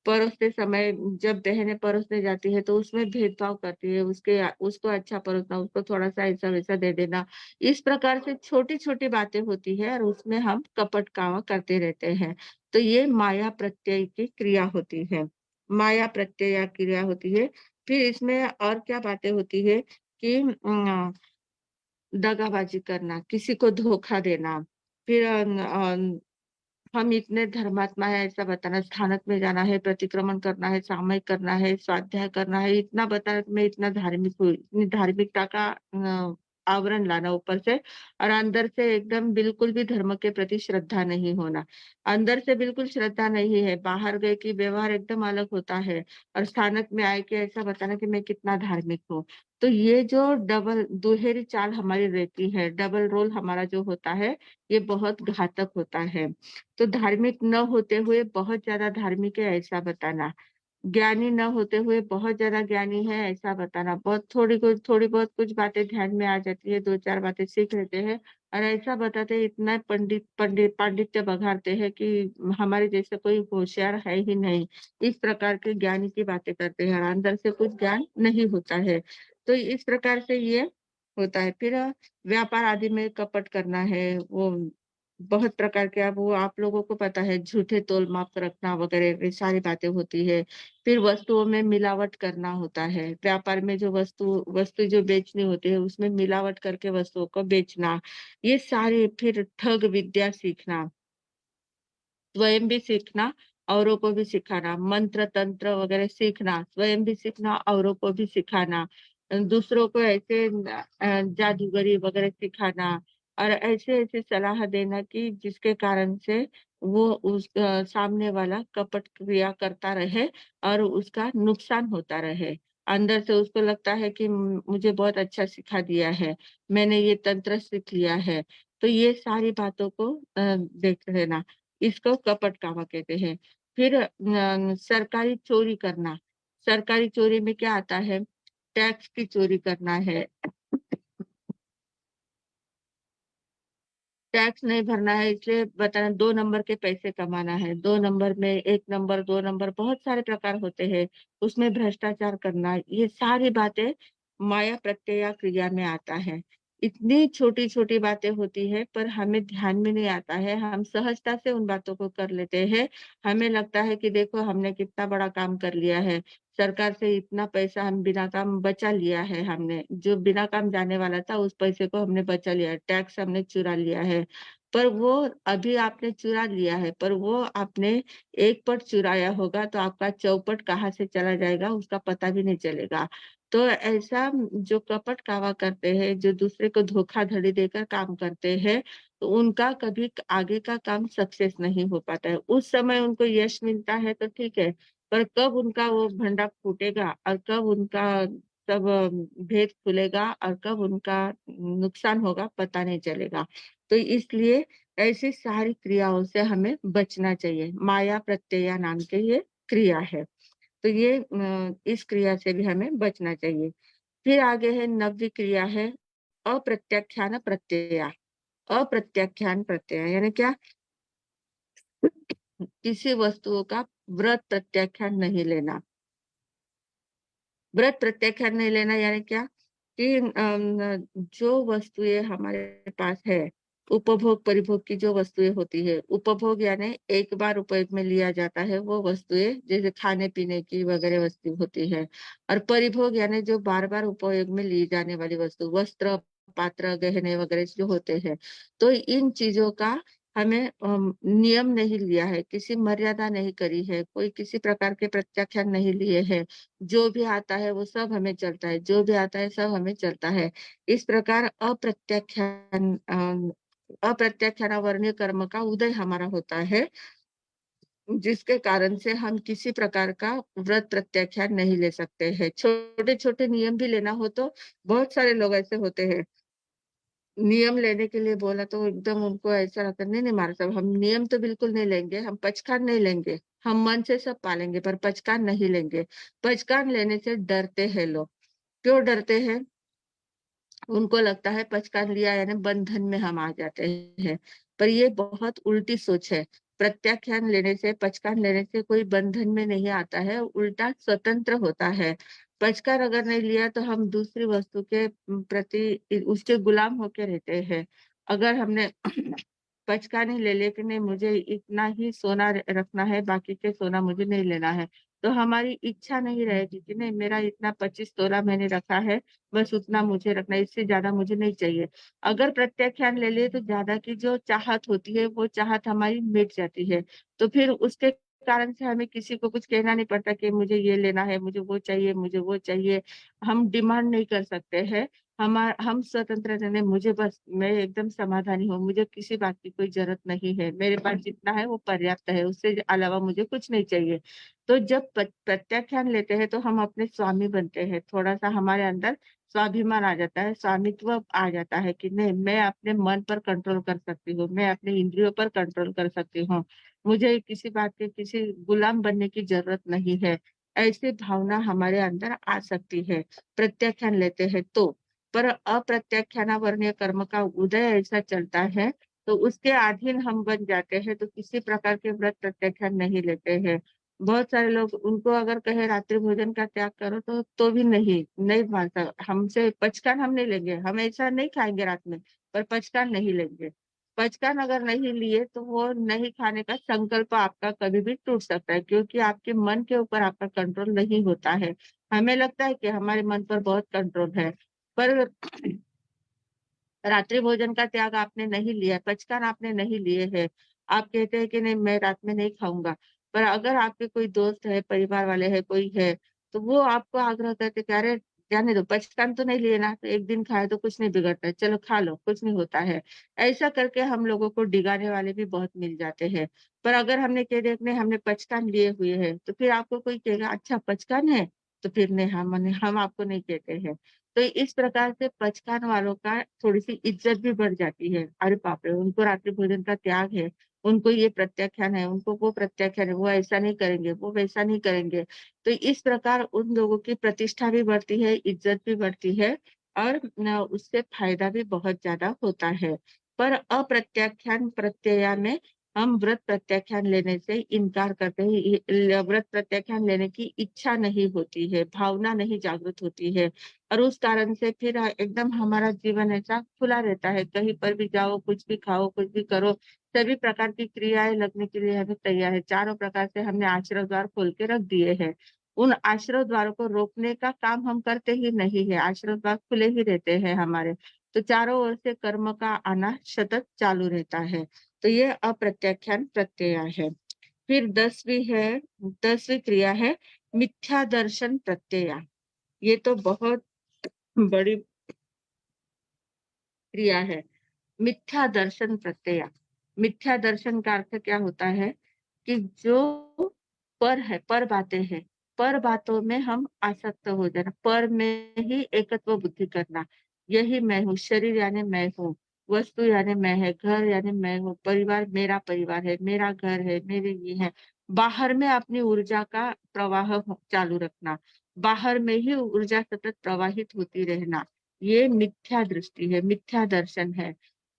परोसते समय जब बहनें परोसने जाती है, तो उसमें भेदभाव करती है, उसको अच्छा परोसना, उसको थोड़ा-सा ऐसा-वैसा दे देना। इस प्रकार से छोटी-छोटी बातें होती है और उसमें हम कपट-कावा करते रहते हैं। तो ये माया प्रत्यय की क्रिया होती है। माया प्रत्यय क्रिया होती है। फिर इसमें और क्या बातें होती है कि दगाबाजी करना, किसी को धोखा देना, फिर हम इतने धर्मात्मा हैं ऐसा बताना, स्थानक में जाना है, प्रतिक्रमण करना है, सामयिक करना है, स्वाध्याय करना है, इतना बताना कि मैं इतना धार्मिक हूँ, इतनी धार्मिकता का आवरण लाना ऊपर से और अंदर से एकदम बिल्कुल भी धर्म के प्रति श्रद्धा नहीं होना। अंदर से बिल्कुल श्रद्धा नहीं है, बाहर गए कि व्यवहार एकदम अलग होता है और स्थानक में आए के ऐसा बताना कि मैं कितना धार्मिक हूँ। तो ये जो डबल दुहेरी चाल हमारी रहती है, डबल रोल हमारा जो होता है, ये बहुत घातक होता है। तो धार्मिक न होते हुए बहुत ज़्यादा धार्मिक है ऐसा बताना, ज्ञानी न होते हुए बहुत ज़्यादा ज्ञानी है ऐसा बताना, थोड़ी बहुत कुछ बातें ध्यान में आ जाती है, 2-4 बातें सीख लेते हैं और ऐसा बताते हैं इतना पांडित्य बघाड़ते हैं कि हमारे जैसे कोई होशियार है ही नहीं। इस प्रकार के ज्ञानी की बातें करते हैं और अंदर से कुछ ज्ञान नहीं होता है। तो इस प्रकार से ये होता है। फिर व्यापार आदि में कपट करना है, वो बहुत प्रकार के अब वो आप लोगों को पता है झूठे तोल-माप रखना वगैरह ये सारी बातें होती है। फिर वस्तुओं में मिलावट करना होता है। व्यापार में जो वस्तु जो बेचनी होती है उसमें मिलावट करके वस्तुओं को बेचना। ये सारी फिर ठग विद्या सीखना। स्वयं भी सीखना, औरों को भी सिखाना, मंत्र-तंत्र वगैरह सीखना, स्वयं भी सीखना, औरों को भी सिखाना। दूसरों को ऐसे जादूगरी वगैरह सिखाना और ऐसे-ऐसे सलाह देना कि जिसके कारण से वो सामने वाला कपट क्रिया करता रहे और उसका नुकसान होता रहे। अंदर से उसको लगता है कि मुझे बहुत अच्छा सिखा दिया है, मैंने ये तंत्र सीख लिया है। तो ये सारी बातों को देख लेना। इसको कपट-कावा कहते हैं। फिर सरकारी चोरी करना, सरकारी चोरी में क्या आता है? टैक्स की चोरी करना है, टैक्स नहीं भरना है इसलिए बताना 2 नंबर के पैसे कमाना है, 2 नंबर में 1 नंबर, 2 नंबर बहुत सारे प्रकार होते हैं, उसमें भ्रष्टाचार करना, ये सारी बातें माया प्रत्यया क्रिया में आता है। इतनी छोटी-छोटी बातें होती हैं पर हमें ध्यान में नहीं आता है, हम सहजता से उन बातों को कर लेते हैं। हमें लगता है कि देखो हमने कितना बड़ा काम कर लिया है, सरकार से इतना पैसा हम बिना काम बचा लिया है हमने, जो बिना काम जाने वाला था उस पैसे को हमने बचा लिया है, टैक्स हमने चुरा लिया है। पर वो अभी आपने चुरा लिया है, पर वो आपने एक पट चुराया होगा तो आपका चौपट कहाँ से चला जाएगा उसका पता भी नहीं चलेगा। तो ऐसा जो कपट-कावा करते हैं, जो दूसरे को धोखाधड़ी देकर काम करते हैं, तो उनका कभी आगे का काम सक्सेस नहीं हो पाता है। उस समय उनको यश मिलता है तो ठीक है, पर कब उनका वो भंडा फूटेगा और कब उनका सब भेद खुलेगा और कब उनका नुकसान होगा पता नहीं चलेगा। तो इसलिए ऐसी सारी क्रियाओं से हमें बचना चाहिए। माया प्रत्यया नाम के ये क्रिया है। तो ये इस क्रिया से भी हमें बचना चाहिए। फिर आगे है 9वीं क्रिया है अप्रत्याख्यान प्रत्यया। अप्रत्याख्यान प्रत्यय यानी क्या? किसी वस्तुओं का व्रत प्रत्याख्यान नहीं लेना। व्रत प्रत्याख्यान नहीं लेना यानी क्या? कि जो वस्तुएँ हमारे पास है, उपभोग परिभोग की जो वस्तुएँ होती है, उपभोग यानी एक बार उपयोग में लिया जाता है वो वस्तुएँ जैसे खाने-पीने की वगैरह वस्तु होती है। और परिभोग यानी जो बार-बार उपयोग में ली जाने वाली वस्तु, वस्त्र, पात्र, गहने वगैरह जो होते हैं। तो इन चीज़ों का हमें नियम नहीं लिया है, किसी मर्यादा नहीं करी है, कोई किसी प्रकार के प्रत्याख्यान नहीं लिए हैं। जो भी आता है वो सब हमें चलता है, जो भी आता है सब हमें चलता है। इस प्रकार अप्रत्याख्यानावर्णीय कर्म का उदय हमारा होता है, जिसके कारण से हम किसी प्रकार का व्रत प्रत्याख्यान नहीं ले सकते हैं। छोटे-छोटे नियम भी लेना हो तो बहुत सारे लोग ऐसे होते हैं, नियम लेने के लिए बोला तो एकदम उनको ऐसा लगता है, नहीं-नहीं महाराज साहब हम नियम तो बिल्कुल नहीं लेंगे, हम पचखान नहीं लेंगे, हम मन से सब पालेंगे पर पचखान नहीं लेंगे। पचखान लेने से डरते हैं लोग। क्यों डरते हैं? उनको लगता है पचकान लिया यानी बंधन में हम आ जाते हैं, पर ये बहुत उल्टी सोच है। प्रत्याख्यान लेने से, पचकान लेने से कोई बंधन में नहीं आता है, उल्टा स्वतंत्र होता है। पचकान अगर नहीं लिया तो हम दूसरी वस्तु के प्रति उसके गुलाम होके रहते हैं। अगर हमने पचकान ही ले लिया कि नहीं मुझे इतना ही सोना रखना है, बाकी के सोना मुझे नहीं लेना है, तो हमारी इच्छा नहीं रहेगी कि नहीं मेरा इतना 25 तोला मैंने रखा है, बस उतना मुझे रखना है, इससे ज़्यादा मुझे नहीं चाहिए। अगर प्रत्याख्यान ले लिए तो ज़्यादा की जो चाहत होती है, वो चाहत हमारी मिट जाती है। तो फिर उसके कारण से हमें किसी को कुछ कहना नहीं पड़ता कि मुझे ये लेना है, मुझे वो चाहिए, मुझे वो चाहिए। हम डिमांड नहीं कर सकते हैं। हम स्वतंत्र रहने मुझे बस मैं एकदम समाधानी हूँ, मुझे किसी बात की कोई ज़रूरत नहीं है। मेरे पास जितना है वो पर्याप्त है, उससे अलावा मुझे कुछ नहीं चाहिए। तो जब प्रत्याख्यान लेते हैं तो हम अपने स्वामी बनते हैं, थोड़ा-सा हमारे अंदर स्वाभिमान आ जाता है, स्वामित्व आ जाता है कि नहीं मैं अपने मन पर कंट्रोल कर सकती हूँ, मैं अपने इंद्रियों पर कंट्रोल कर सकती हूँ। मुझे किसी बात के किसी गुलाम बनने की ज़रूरत नहीं है। ऐसी भावना हमारे अंदर आ सकती है, प्रत्याख्यान लेते हैं तो। पर अप्रत्याख्यानावर्णीय कर्म का उदय ऐसा चलता है, तो उसके अधीन हम बन जाते हैं, तो किसी प्रकार के व्रत प्रत्याख्यान नहीं लेते हैं। बहुत सारे लोग उनको अगर कहें रात्रि भोजन का त्याग करो तो भी नहीं मानता। हमसे पचकान हम नहीं लेंगे, हम ऐसा नहीं खाएँगे रात में, पर पचकान नहीं लेंगे। पचकान अगर नहीं लिए तो वो नहीं खाने का संकल्प आपका कभी भी टूट सकता है क्योंकि आपके मन के ऊपर आपका कंट्रोल नहीं होता है। हमें लगता है कि हमारे मन पर बहुत कंट्रोल है, पर रात्रि भोजन का त्याग आपने नहीं लिया, पचकान आपने नहीं लिए हैं। आप कहते हैं कि नहीं मैं रात में नहीं खाऊँगा, पर अगर आपके कोई दोस्त है, परिवार वाले हैं, कोई है, तो वो आपको आग्रह करते कि अरे जाने दो, पचकान तो नहीं लिए ना, तो एक दिन खाए तो कुछ नहीं बिगड़ता है, चलो खा लो, कुछ नहीं होता है। ऐसा करके हम लोगों को डिगाने वाले भी बहुत मिल जाते हैं। पर अगर हमने कह दिया कि नहीं हमने पचकान लिए हुए हैं, तो फिर आपको कोई कहेगा अच्छा पचकान है? तो फिर नहीं हम आपको नहीं कहते हैं। तो इस प्रकार से पचकान वालों का थोड़ी-सी इज़्ज़त भी बढ़ जाती है। अरे बाप रे! उनको रात्रि भोजन का त्याग है, उनको ये प्रत्याख्यान है, उनको वो प्रत्याख्यान है, वो ऐसा नहीं करेंगे, वो वैसा नहीं करेंगे। तो इस प्रकार उन लोगों की प्रतिष्ठा भी बढ़ती है, इज़्ज़त भी बढ़ती है और उससे फ़ायदा भी बहुत ज़्यादा होता है। पर अप्रत्याख्यान प्रत्यया में हम व्रत प्रत्याख्यान लेने से इनकार करते हैं। व्रत प्रत्याख्यान लेने की इच्छा नहीं होती है, भावना नहीं जागृत होती है। और उस कारण से फिर एकदम हमारा जीवन ऐसा खुला रहता है, कहीं पर भी जाओ, कुछ भी खाओ, कुछ भी करो, सभी प्रकार की क्रियाएँ लगने के लिए हमें तैयार है। चारों प्रकार से हमने आश्रय द्वार खोल के रख दिए हैं। उन आश्रय द्वारों को रोकने का काम हम करते ही नहीं है, आश्रय द्वार खुले ही रहते हैं हमारे। तो चारों ओर से कर्म का आना सतत चालू रहता है। तो ये अप्रत्याख्यान प्रत्यय है। फिर 10वीं क्रिया है मिथ्या दर्शन प्रत्यय। ये तो बहुत बड़ी क्रिया है। मिथ्या दर्शन प्रत्यय। मिथ्या दर्शन का अर्थ क्या होता है कि जो पर है, पर बातें हैं, पर बातों में हम आसक्त हो जाना, पर में ही एकत्व बुद्धि करना, यही मैं हूँ, शरीर यानी मैं हूँ, वस्तु यानी मैं है, घर यानी मैं हूँ, परिवार है, मेरा घर है, मेरे ये है। बाहर में अपनी ऊर्जा का प्रवाह चालू रखना, बाहर में ही ऊर्जा सतत प्रवाहित होती रहना, ये मिथ्या दृष्टि है, मिथ्या दर्शन है।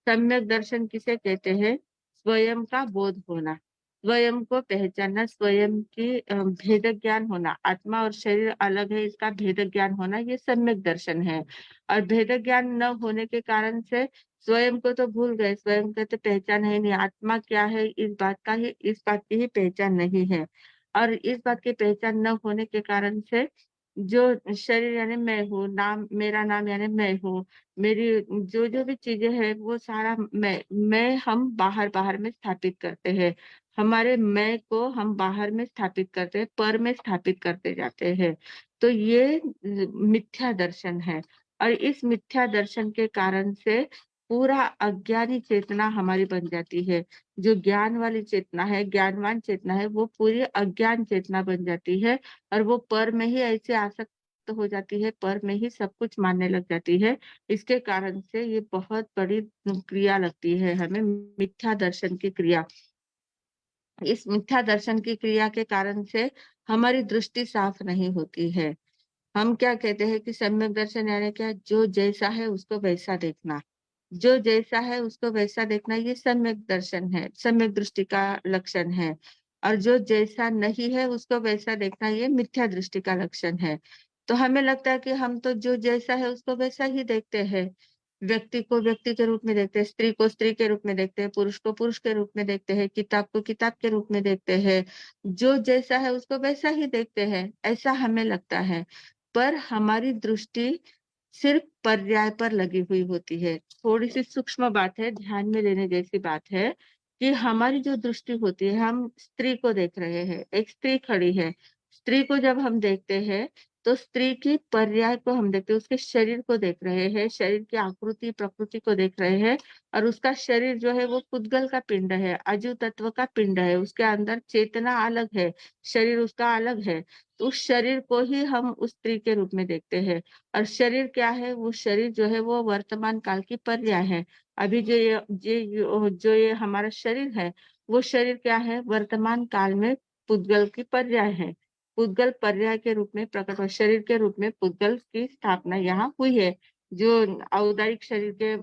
सम्यक दर्शन किसे कहते हैं? स्वयं का बोध होना, स्वयं को पहचानना, स्वयं की भेद ज्ञान होना, आत्मा और शरीर अलग है इसका भेद ज्ञान होना, ये सम्यक दर्शन है। और भेद ज्ञान न होने के कारण से स्वयं को तो भूल गए, स्वयं को तो पहचान है नहीं, आत्मा क्या है इस बात की ही पहचान नहीं है। और इस बात की पहचान न होने के कारण से जो शरीर यानी मैं हूँ, मेरा नाम यानी मैं हूँ, मेरी जो भी चीज़ें हैं वो सारा मैं हम बाहर में स्थापित करते हैं। हमारे मैं को हम बाहर में स्थापित करते हैं, पर में स्थापित करते जाते हैं। तो ये मिथ्या दर्शन है और इस मिथ्या दर्शन के कारण से पूरा अज्ञानी चेतना हमारी बन जाती है। जो ज्ञान वाली चेतना है, ज्ञानवान चेतना है, वो पूरी अज्ञान चेतना बन जाती है और वो पर में ही ऐसे आसक्त हो जाती है, पर में ही सब कुछ मानने लग जाती है। इसके कारण से ये बहुत बड़ी क्रिया लगती है हमें, मिथ्या दर्शन की क्रिया। इस मिथ्या दर्शन की क्रिया के कारण से हमारी दृष्टि साफ नहीं होती है। हम क्या कहते हैं कि सम्यक दर्शन यानी क्या? जो जैसा है उसको वैसा देखना। जो जैसा है उसको वैसा देखना, ये सम्यक दर्शन है, सम्यक दृष्टि का लक्षण है। और जो जैसा नहीं है उसको वैसा देखना, ये मिथ्या दृष्टि का लक्षण है। तो हमें लगता है कि हम तो जो जैसा है उसको वैसा ही देखते हैं। व्यक्ति को व्यक्ति के रूप में देखते हैं, स्त्री को स्त्री के रूप में देखते हैं, पुरुष को पुरुष के रूप में देखते हैं, किताब को किताब के रूप में देखते हैं। जो जैसा है उसको वैसा ही देखते हैं, ऐसा हमें लगता है। पर हमारी दृष्टि सिर्फ पर्याय पर लगी हुई होती है। थोड़ी-सी सूक्ष्म बात है, ध्यान में लेने जैसी बात है कि हमारी जो दृष्टि होती है, हम स्त्री को देख रहे हैं, एक स्त्री खड़ी है। स्त्री को जब हम देखते हैं, तो स्त्री की पर्याय को हम देखते हैं, उसके शरीर को देख रहे हैं, शरीर की आकृति, प्रकृति को देख रहे हैं और उसका शरीर जो है वो पुद्गल का पिंड है, अजू तत्व का पिंड है, उसके अंदर चेतना अलग है, शरीर उसका अलग है। तो उस शरीर को ही हम उस स्त्री के रूप में देखते हैं। और शरीर क्या है? वो शरीर जो है वो वर्तमान काल की पर्याय है। अभी जो ये हमारा शरीर है, वो शरीर क्या है? वर्तमान काल में पुद्गल की पर्याय है। पुद्गल पर्याय के रूप में प्रकट हुआ, शरीर के रूप में पुद्गल की स्थापना यहाँ हुई है। जो औदारिक शरीर के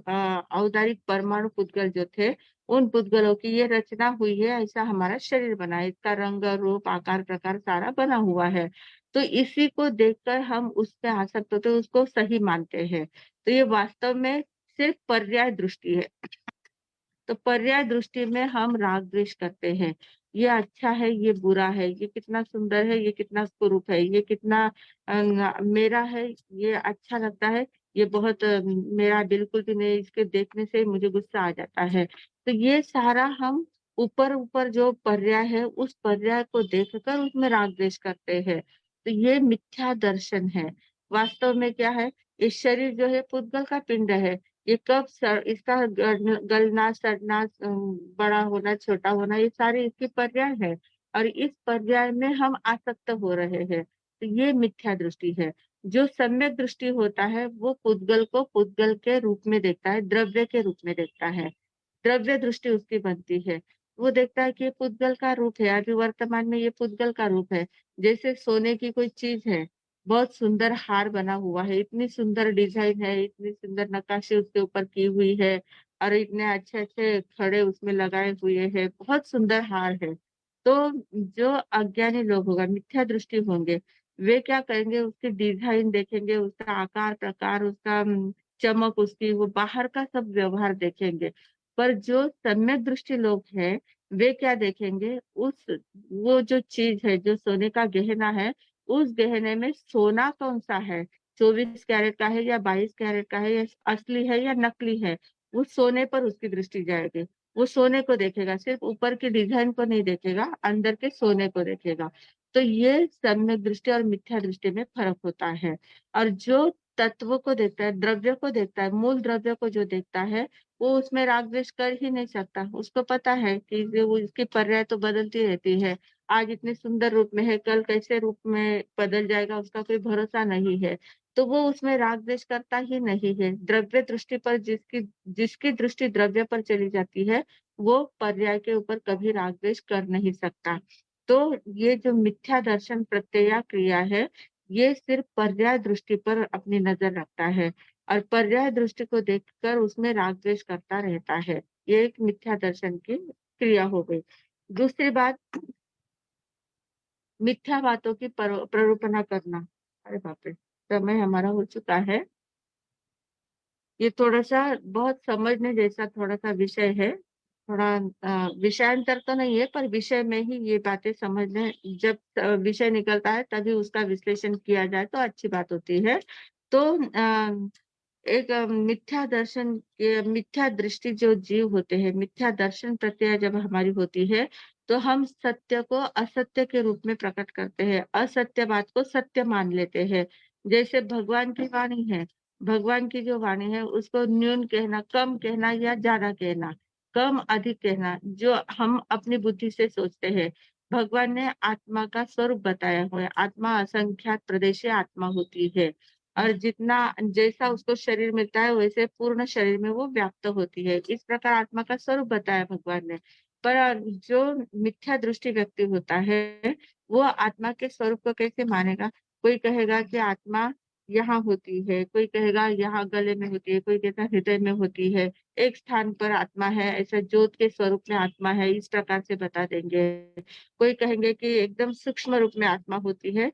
औदारिक परमाणु पुद्गल जो थे, उन पुद्गलों की ये रचना हुई है, ऐसा हमारा शरीर बना है। इसका रंग, रूप, आकार, प्रकार सारा बना हुआ है। तो इसी को देखकर हम उस पे आसक्त होते हैं, उसको सही मानते हैं। तो ये वास्तव में सिर्फ पर्याय दृष्टि है। तो पर्याय दृष्टि में हम राग द्वेष करते हैं। ये अच्छा है, ये बुरा है, ये कितना सुंदर है, ये कितना कुरूप है, ये कितना मेरा है, ये अच्छा लगता है, ये बहुत मेरा बिल्कुल भी नहीं, इसके देखने से मुझे गुस्सा आ जाता है। तो ये सारा हम ऊपर-ऊपर जो पर्याय है, उस पर्याय को देखकर उसमें राग द्वेष करते हैं। तो ये मिथ्या दर्शन है। वास्तव में क्या है? ये शरीर जो है पुद्गल का पिंड है। ये कब इसका गलना, सड़ना, बड़ा होना, छोटा होना, ये सारे इसके पर्याय है और इस पर्याय में हम आसक्त हो रहे हैं। तो ये मिथ्या दृष्टि है। जो सम्यक दृष्टि होता है, वो पुद्गल को पुद्गल के रूप में देखता है, द्रव्य के रूप में देखता है। द्रव्य दृष्टि उसकी बनती है। वो देखता है कि ये पुद्गल का रूप है, अभी वर्तमान में ये पुद्गल का रूप है। जैसे सोने की कोई चीज़ है, बहुत सुंदर हार बना हुआ है, इतनी सुंदर डिज़ाइन है, इतनी सुंदर नक्काशी उसके ऊपर की हुई है और इतने अच्छे-अच्छे खड़े उसमें लगाए हुए हैं, बहुत सुंदर हार है। तो जो अज्ञानी लोग होगा, मिथ्या दृष्टि होंगे, वे क्या करेंगे? उसकी डिज़ाइन देखेंगे, उसका आकार, प्रकार, उसका चमक उसकी, वो बाहर का सब व्यवहार देखेंगे। पर जो सम्यक दृष्टि लोग हैं, वे क्या देखेंगे? वो जो चीज़ है, जो सोने का गहना है, उस गहने में सोना कौन-सा है, 24 कैरेट का है या 22 कैरेट का है या असली है या नकली है, वो सोने पर उसकी दृष्टि जाएगी। वो सोने को देखेगा, सिर्फ़ ऊपर की डिज़ाइन को नहीं देखेगा, अंदर के सोने को देखेगा। तो ये सम्यक दृष्टि और मिथ्या दृष्टि में फ़र्क होता है। और जो तत्व को देखता है, द्रव्य को देखता है, मूल द्रव्य को जो देखता है, वो उसमें राग द्वेष कर ही नहीं सकता। उसको पता है कि जो वो इसकी पर्याय तो बदलती रहती है। आज इतने सुंदर रूप में है, कल कैसे रूप में बदल जाएगा उसका कोई भरोसा नहीं है। तो वो उसमें राग द्वेष करता ही नहीं है। द्रव्य दृष्टि पर जिसकी जिसकी दृष्टि द्रव्य पर चली जाती है, वो पर्याय के ऊपर कभी राग द्वेष कर नहीं सकता। तो ये जो मिथ्या दर्शन प्रत्यया क्रिया है, ये सिर्फ पर्याय दृष्टि पर अपनी नज़र रखता है और पर्याय दृष्टि को देखकर उसमें राग द्वेष करता रहता है। ये एक मिथ्या दर्शन की क्रिया हो गई। दूसरी बात, मिथ्या बातों की प्ररूपणा करना। अरे बाप रे! समय हमारा हो चुका है। ये थोड़ा-सा बहुत समझने जैसा थोड़ा-सा विषय है। थोड़ा विषयांतर तो नहीं है, पर विषय में ही ये बातें समझने, जब विषय निकलता है तभी उसका विश्लेषण किया जाए तो अच्छी बात होती है। तो एक मिथ्या दर्शन मिथ्या दृष्टि जो जीव होते हैं, मिथ्या दर्शन प्रक्रिया जब हमारी होती है, तो हम सत्य को असत्य के रूप में प्रकट करते हैं, असत्य बात को सत्य मान लेते हैं। जैसे भगवान की वाणी है, भगवान की जो वाणी है उसको न्यून कहना, कम कहना या ज़्यादा कहना, कम अधिक कहना, जो हम अपनी बुद्धि से सोचते हैं। भगवान ने आत्मा का स्वरूप बताया हुआ है, आत्मा असंख्यात प्रदेशीय आत्मा होती है। और जितना जैसा उसको शरीर मिलता है वैसे पूर्ण शरीर में वो व्याप्त होती है। इस प्रकार आत्मा का स्वरूप बताया भगवान ने। पर जो मिथ्या दृष्टि व्यक्ति होता है, वो आत्मा के स्वरूप को कैसे मानेगा? कोई कहेगा कि आत्मा यहाँ होती है, कोई कहेगा यहाँ गले में होती है, कोई कहता है हृदय में होती है, एक स्थान पर आत्मा है, ऐसा ज्योत के स्वरूप में आत्मा है, इस प्रकार से बता देंगे। कोई कहेंगे कि एकदम सूक्ष्म रूप में आत्मा होती है,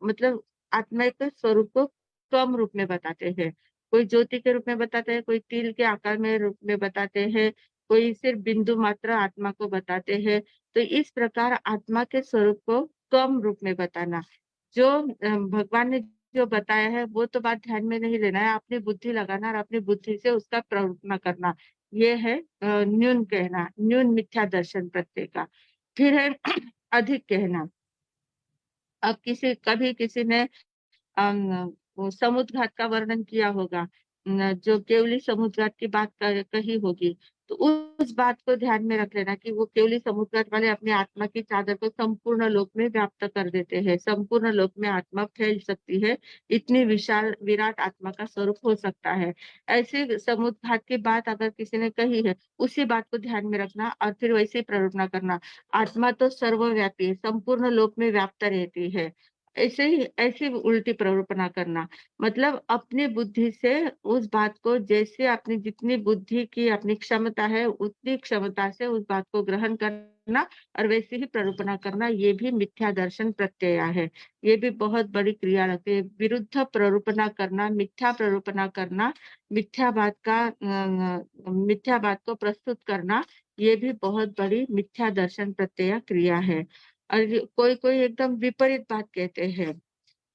मतलब आत्मा के स्वरूप को कम रूप में बताते हैं। कोई ज्योति के रूप में बताते हैं, कोई तिल के आकार में रूप में बताते हैं, कोई सिर्फ बिंदु मात्र आत्मा को बताते हैं। तो इस प्रकार आत्मा के स्वरूप को कम रूप में बताना। जो भगवान ने जो बताया है वो तो बात ध्यान में नहीं लेना है, अपनी बुद्धि लगाना और अपनी बुद्धि से उसका प्रवर्तन करना। ये है न्यून कहना, न्यून मिथ्या दर्शन प्रत्यय का। फिर है अधिक कहना। अब कभी किसी ने वो समुद्र घाट का वर्णन किया होगा, जो केवली समुद्र घाट की बात कही होगी, तो उस बात को ध्यान में रख लेना कि वो केवली समुद्र घाट वाले अपनी आत्मा की चादर को संपूर्ण लोक में व्याप्त कर देते हैं। संपूर्ण लोक में आत्मा फैल सकती है, इतनी विशाल विराट आत्मा का स्वरूप हो सकता है। ऐसे समुद्र घाट की बात अगर किसी ने कही है, उसी बात को ध्यान में रखना और फिर वैसे ही प्ररूपणा करना। आत्मा तो सर्वव्यापी है, संपूर्ण लोक में व्याप्त रहती है। ऐसे ही उल्टी प्ररूपणा करना। मतलब अपनी बुद्धि से उस बात को, जैसे अपनी जितनी बुद्धि की अपनी क्षमता है, उतनी क्षमता से उस बात को ग्रहण करना और वैसे ही प्ररूपणा करना, ये भी मिथ्या दर्शन प्रत्यय है। ये भी बहुत बड़ी क्रिया लगती है। विरुद्ध प्ररूपणा करना, मिथ्या प्ररूपणा करना, मिथ्या बात को प्रस्तुत करना, ये भी बहुत बड़ी मिथ्या दर्शन प्रत्यय क्रिया है। और कोई-कोई एकदम विपरीत बात कहते हैं।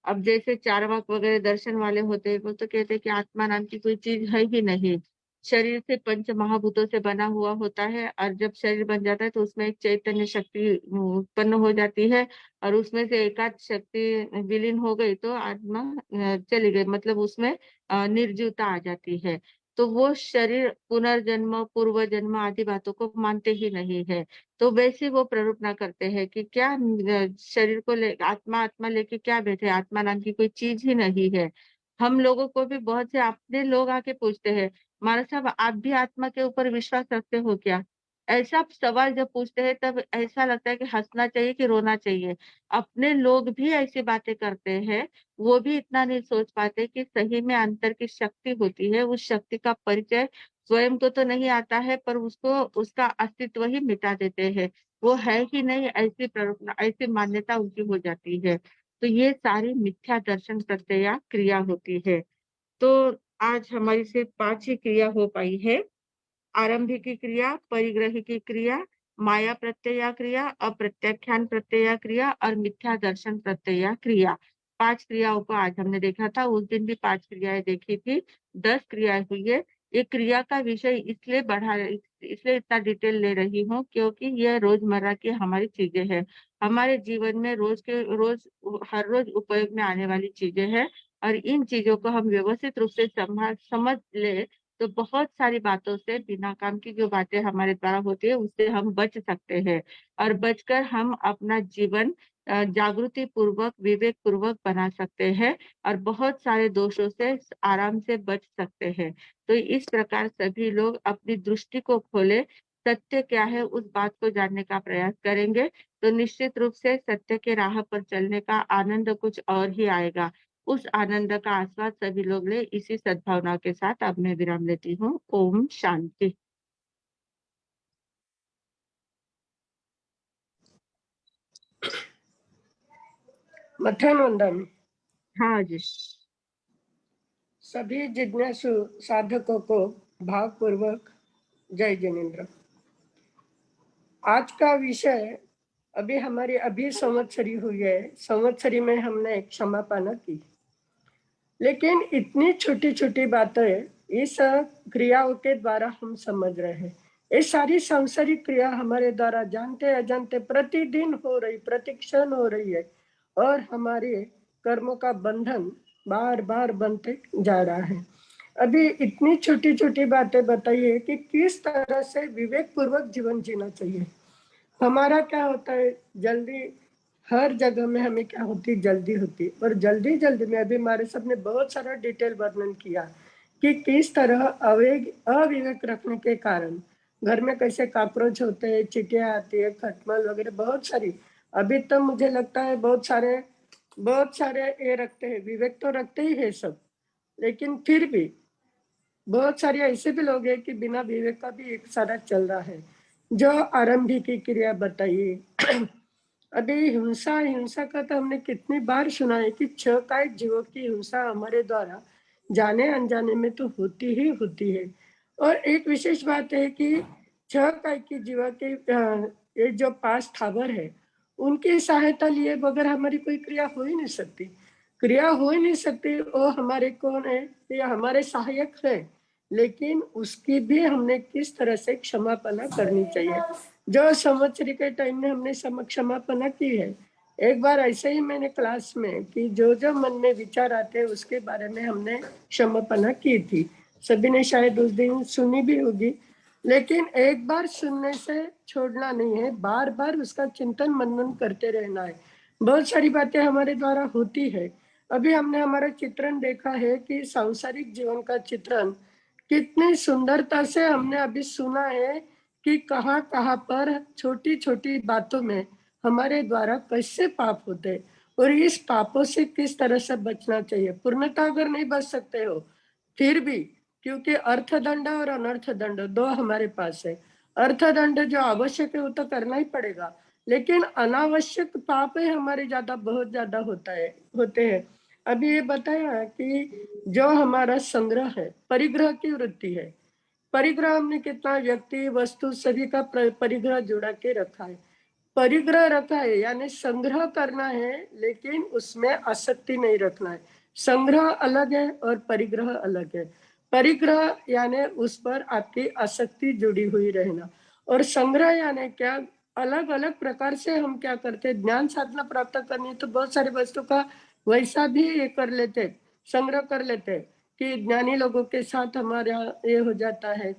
अब जैसे चार्वाक वगैरह दर्शन वाले होते हैं, वो तो कहते हैं कि आत्मा नाम की कोई चीज़ है ही नहीं। शरीर से पंच महाभूतों से बना हुआ होता है और जब शरीर बन जाता है तो उसमें एक चैतन्य शक्ति उत्पन्न हो जाती है और उसमें से एकाध शक्ति विलीन हो गई तो आत्मा चली गई, मतलब उसमें निर्जीवता आ जाती है। तो वो शरीर पुनर्जन्म, पूर्व जन्म आदि बातों को मानते ही नहीं है। तो वैसे वो प्ररूपणा करते हैं कि क्या शरीर को ले आत्मा लेके क्या बैठे, आत्मा नाम की कोई चीज़ ही नहीं है। हम लोगों को भी बहुत से अपने लोग आके पूछते हैं, "महाराज साहब, आप भी आत्मा के ऊपर विश्वास रखते हो क्या?" ऐसा सवाल जब पूछते हैं तब ऐसा लगता है कि हँसना चाहिए कि रोना चाहिए। अपने लोग भी ऐसी बातें करते हैं, वो भी इतना नहीं सोच पाते कि सही में अंतर की शक्ति होती है, उस शक्ति का परिचय स्वयं को तो नहीं आता है, पर उसको उसका अस्तित्व ही मिटा देते हैं। वो है ही नहीं, ऐसी मान्यता उनकी हो जाती है। तो ये सारी मिथ्या दर्शन प्रत्यया क्रिया होती है। तो आज हमारी सिर्फ 5 ही क्रिया हो पाई है। आरंभिकी क्रिया, परिग्रही क्रिया, माया प्रत्यया क्रिया, अप्रत्याख्यान प्रत्यया क्रिया और मिथ्या दर्शन प्रत्यया क्रिया। 5 क्रियाओं को आज हमने देखा था, उस दिन भी 5 क्रियाएँ देखी थी, 10 क्रियाएँ हुई है। ये क्रिया का विषय इसलिए इतना डिटेल ले रही हूँ क्योंकि ये रोज़मर्रा की हमारी चीज़ें हैं। हमारे जीवन में रोज़ हर रोज़ उपयोग में आने वाली चीज़ें हैं और इन चीज़ों को हम व्यवस्थित रूप से समझ लें, तो बहुत सारी बातों से बिना काम की जो बातें हमारे द्वारा होती है, उससे हम बच सकते हैं और बचकर हम अपना जीवन जागृति पूर्वक, विवेक पूर्वक बना सकते हैं और बहुत सारे दोषों से आराम से बच सकते हैं। तो इस प्रकार सभी लोग अपनी दृष्टि को खोलें, सत्य क्या है उस बात को जानने का प्रयास करेंगे, तो निश्चित रूप से सत्य के राह पर चलने का आनंद कुछ और ही आएगा। उस आनंद का आस्वाद सभी लोग लें, इसी सद्भावना के साथ अब मैं विराम लेती हूँ। ओम शांति। मथन वंदन। हाँ जी। सभी जिज्ञासु साधकों को भावपूर्वक जय जिनेन्द्र। आज का विषय अभी संवत्सरी हुई है। संवत्सरी में हमने क्षमापना की, लेकिन इतनी छोटी छोटी बातें इस क्रियाओं के द्वारा हम समझ रहे हैं। ये सारी सांसारिक क्रिया हमारे द्वारा जानते अजानते प्रतिदिन हो रही, प्रतिक्षण हो रही है और हमारे कर्मों का बंधन बार बार बनते जा रहा है। अभी इतनी छोटी छोटी बातें बताइए कि किस तरह से विवेक पूर्वक जीवन जीना चाहिए। हमारा क्या होता है, जल्दी हर जगह में हमें क्या होती, जल्दी होती, और जल्दी जल्दी में अभी हमारे सबने बहुत सारा डिटेल वर्णन किया कि किस तरह अविवेक रखने के कारण घर में कैसे कॉकरोच होते हैं, चींटियां आती है, खटमल वगैरह बहुत सारी। अभी तो मुझे लगता है बहुत सारे ये रखते हैं, विवेक तो रखते ही है सब, लेकिन फिर भी बहुत सारे ऐसे भी लोग हैं कि बिना विवेक का भी एक सारा चल रहा है। जो आरंभी की क्रिया बताइए अभी हिंसा का तो हमने कितनी बार सुना है कि 6 कायिक जीवों की हिंसा हमारे द्वारा जाने अनजाने में तो होती ही होती है। और एक विशेष बात है कि 6 कायिक की जीवा के ये जो 5 स्थावर है, उनकी सहायता लिए बगैर हमारी कोई क्रिया हो ही नहीं सकती। क्रिया हो ही नहीं सकती। वो हमारे कौन है, ये हमारे सहायक है, लेकिन उसकी भी हमने किस तरह से क्षमापना करनी चाहिए। जो संवत्सरी के टाइम में हमने क्षमापना की है, एक बार ऐसे ही मैंने क्लास में कि जो जो मन में विचार आते हैं उसके बारे में हमने क्षमापना की थी। सभी ने शायद उस दिन सुनी भी होगी, लेकिन एक बार सुनने से छोड़ना नहीं है, बार बार उसका चिंतन मनन करते रहना है। बहुत सारी बातें हमारे द्वारा होती है। अभी हमने हमारा चित्रण देखा है कि सांसारिक जीवन का चित्रण कितनी सुंदरता से हमने अभी सुना है कि कहाँ कहाँ पर छोटी छोटी बातों में हमारे द्वारा कैसे पाप होते और इस पापों से किस तरह से बचना चाहिए। पूर्णतः अगर नहीं बच सकते हो फिर भी, क्योंकि अर्थदंड और अनर्थ दंड दो हमारे पास है। अर्थदंड जो आवश्यक है वो तो करना ही पड़ेगा, लेकिन अनावश्यक पाप है हमारे बहुत ज्यादा होते हैं। अभी ये बताया कि जो हमारा संग्रह है, परिग्रह की वृत्ति है। परिग्रह हमने कितना व्यक्ति वस्तु सभी का परिग्रह जुड़ा के रखा है। परिग्रह रखा है यानी संग्रह करना है, लेकिन उसमें आसक्ति नहीं रखना है। संग्रह अलग है और परिग्रह अलग है। परिग्रह यानी उस पर आपकी आसक्ति जुड़ी हुई रहना, और संग्रह यानी क्या, अलग अलग प्रकार से हम क्या करते हैं, ज्ञान साधना प्राप्त करनी है तो बहुत सारे वस्तु का वैसा भी ये कर लेते, संग्रह कर लेते कि ज्ञानी लोगों के साथ हमारा ये हो जाता है।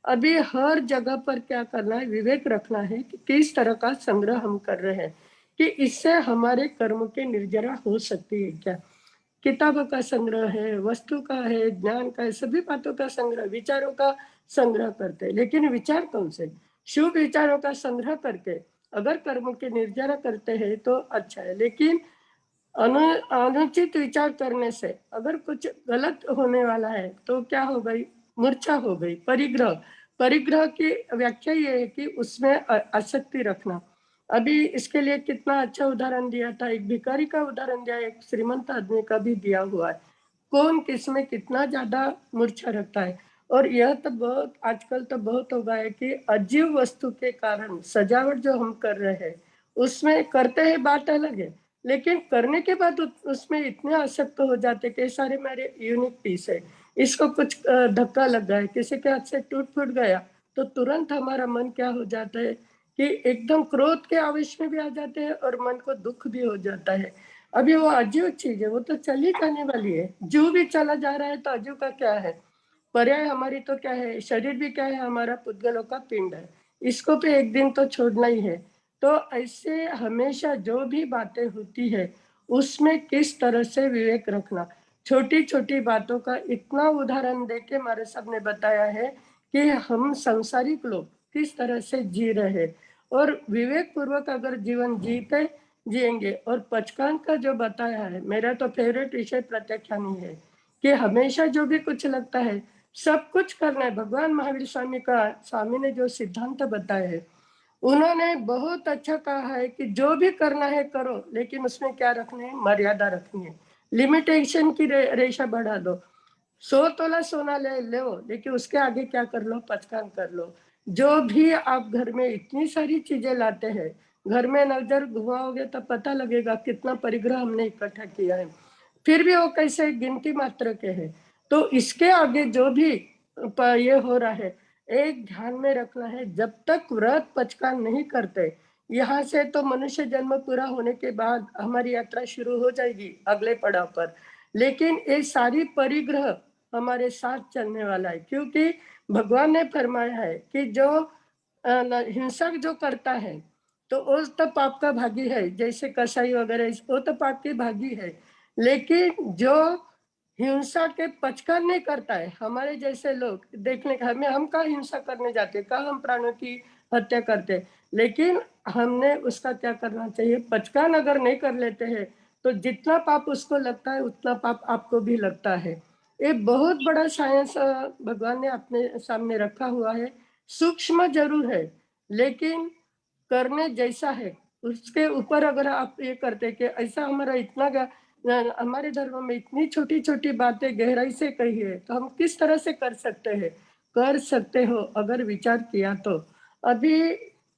अभी हर जगह पर क्या करना है, विवेक रखना है कि किस तरह का संग्रह हम कर रहे हैं, कि इससे हमारे कर्म की निर्जरा हो सकती है क्या। किताबों का संग्रह है, वस्तु का है, ज्ञान का है, सभी बातों का संग्रह, विचारों का संग्रह करते हैं, लेकिन विचार कौन से, शुभ विचारों का संग्रह करके अगर कर्म की निर्जरा करते हैं तो अच्छा है, लेकिन अनुचित विचार करने से अगर कुछ गलत होने वाला है तो क्या हो गई, मूर्छा हो गई। परिग्रह, परिग्रह की व्याख्या ये है कि उसमें आसक्ति रखना। अभी इसके लिए कितना अच्छा उदाहरण दिया था, एक भिखारी का उदाहरण दिया, एक श्रीमंत आदमी का भी दिया हुआ है। कौन किसमें कितना ज्यादा मूर्छा रखता है। और यह तो बहुत आजकल तो बहुत हो गया है कि अजीब वस्तु के कारण सजावट जो हम कर रहे हैं उसमें करते हैं, बात अलग है, लेकिन करने के बाद उसमें इतने आसक्त हो जाते कि सारे मेरे यूनिक पीस है, इसको कुछ धक्का लग गया है, किसी के हाथ से टूट फूट गया, तो तुरंत हमारा मन क्या हो जाता है कि एकदम क्रोध के आवेश में भी आ जाते हैं और मन को दुख भी हो जाता है। अभी वो अजीव चीज है, वो तो चली जाने वाली है। जीव भी चला जा रहा है तो अजीव का क्या है? पर्याय हमारी तो क्या है, शरीर भी क्या है, हमारा पुद्गलों का पिंड है, इसको भी एक दिन तो छोड़ना ही है। तो ऐसे हमेशा जो भी बातें होती है उसमें किस तरह से विवेक रखना, छोटी छोटी बातों का इतना उदाहरण देके हमारे साहब ने बताया है कि हम संसारिक लोग किस तरह से जी रहे हैं, और विवेक पूर्वक अगर जीवन जीते जिएंगे। और पचकान का जो बताया है, मेरा तो फेवरेट विषय प्रत्याख्यान ही है, कि हमेशा जो भी कुछ लगता है सब कुछ करना है। भगवान महावीर स्वामी ने जो सिद्धांत बताया है, उन्होंने बहुत अच्छा कहा है कि जो भी करना है करो, लेकिन उसमें क्या रखना है, मर्यादा रखनी है। लिमिटेशन की रेशा बढ़ा दो। 100 तोला सोना ले लो, लेकिन उसके आगे क्या कर लो, पचकान कर लो। जो भी आप घर में इतनी सारी चीजें लाते हैं, घर में नजर घुमाओगे तो पता लगेगा कितना परिग्रह हमने इकट्ठा किया है, फिर भी वो कैसे गिनती मात्र के हैं। तो इसके आगे जो भी ये हो रहा है, एक ध्यान में रखना है, जब तक व्रत पचकान नहीं करते, यहाँ से तो मनुष्य जन्म पूरा होने के बाद हमारी यात्रा शुरू हो जाएगी अगले पड़ाव पर। लेकिन ये सारी परिग्रह हमारे साथ चलने वाला है, क्योंकि भगवान ने फरमाया है कि जो हिंसक जो करता है तो वो तो पाप का भागी है, जैसे कसाई वगैरह, वो तो पाप के भागी है। लेकिन जो हिंसा के पचकान नहीं करता है, हमारे जैसे लोग देखने का, हमें हम कहाँ हिंसा करने जाते, कहाँ हम प्राणों की हत्या करते, लेकिन हमने उसका क्या करना चाहिए, पचकान अगर नहीं कर लेते हैं तो जितना पाप उसको लगता है उतना पाप आपको भी लगता है। ये बहुत बड़ा साइंस भगवान ने अपने सामने रखा हुआ है। सूक्ष्म जरूर है, लेकिन करने जैसा है। उसके ऊपर अगर आप ये करते कि ऐसा हमारा इतना हमारे धर्म में इतनी छोटी छोटी बातें गहराई से कही है, तो हम किस तरह से कर सकते हैं, कर सकते हो अगर विचार किया तो। अभी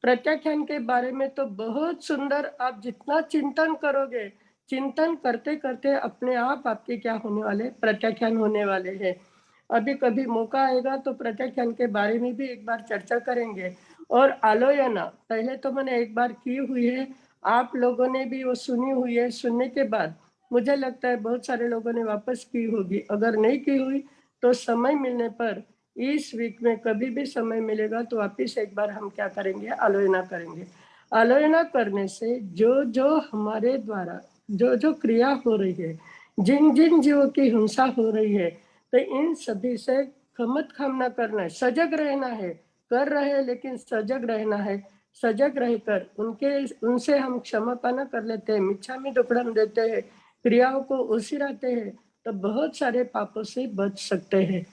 प्रत्याख्यान के बारे में तो बहुत सुंदर, आप जितना चिंतन करोगे, चिंतन करते करते अपने आप आपके क्या होने वाले, प्रत्याख्यान होने वाले हैं। अभी कभी मौका आएगा तो प्रत्याख्यान के बारे में भी एक बार चर्चा करेंगे। और आलोचना पहले तो मैंने एक बार की हुई है, आप लोगों ने भी वो सुनी हुई है। सुनने के बाद मुझे लगता है बहुत सारे लोगों ने वापस की होगी, अगर नहीं की हुई तो समय मिलने पर इस वीक में कभी भी समय मिलेगा तो वापिस एक बार हम क्या करेंगे, आलोचना करेंगे। आलोचना करने से जो जो हमारे द्वारा जो जो क्रिया हो रही है, जिन जिन जीवों की हिंसा हो रही है, तो इन सभी से खमत खामना करना है, सजग रहना है। कर रहे हैं लेकिन सजग रहना है। सजग रहकर उनसे हम क्षमा पाना कर लेते हैं, मिच्छामी दुक्कड़म देते हैं, क्रियाओं को उसिराते हैं, तो बहुत सारे पापों से बच सकते हैं।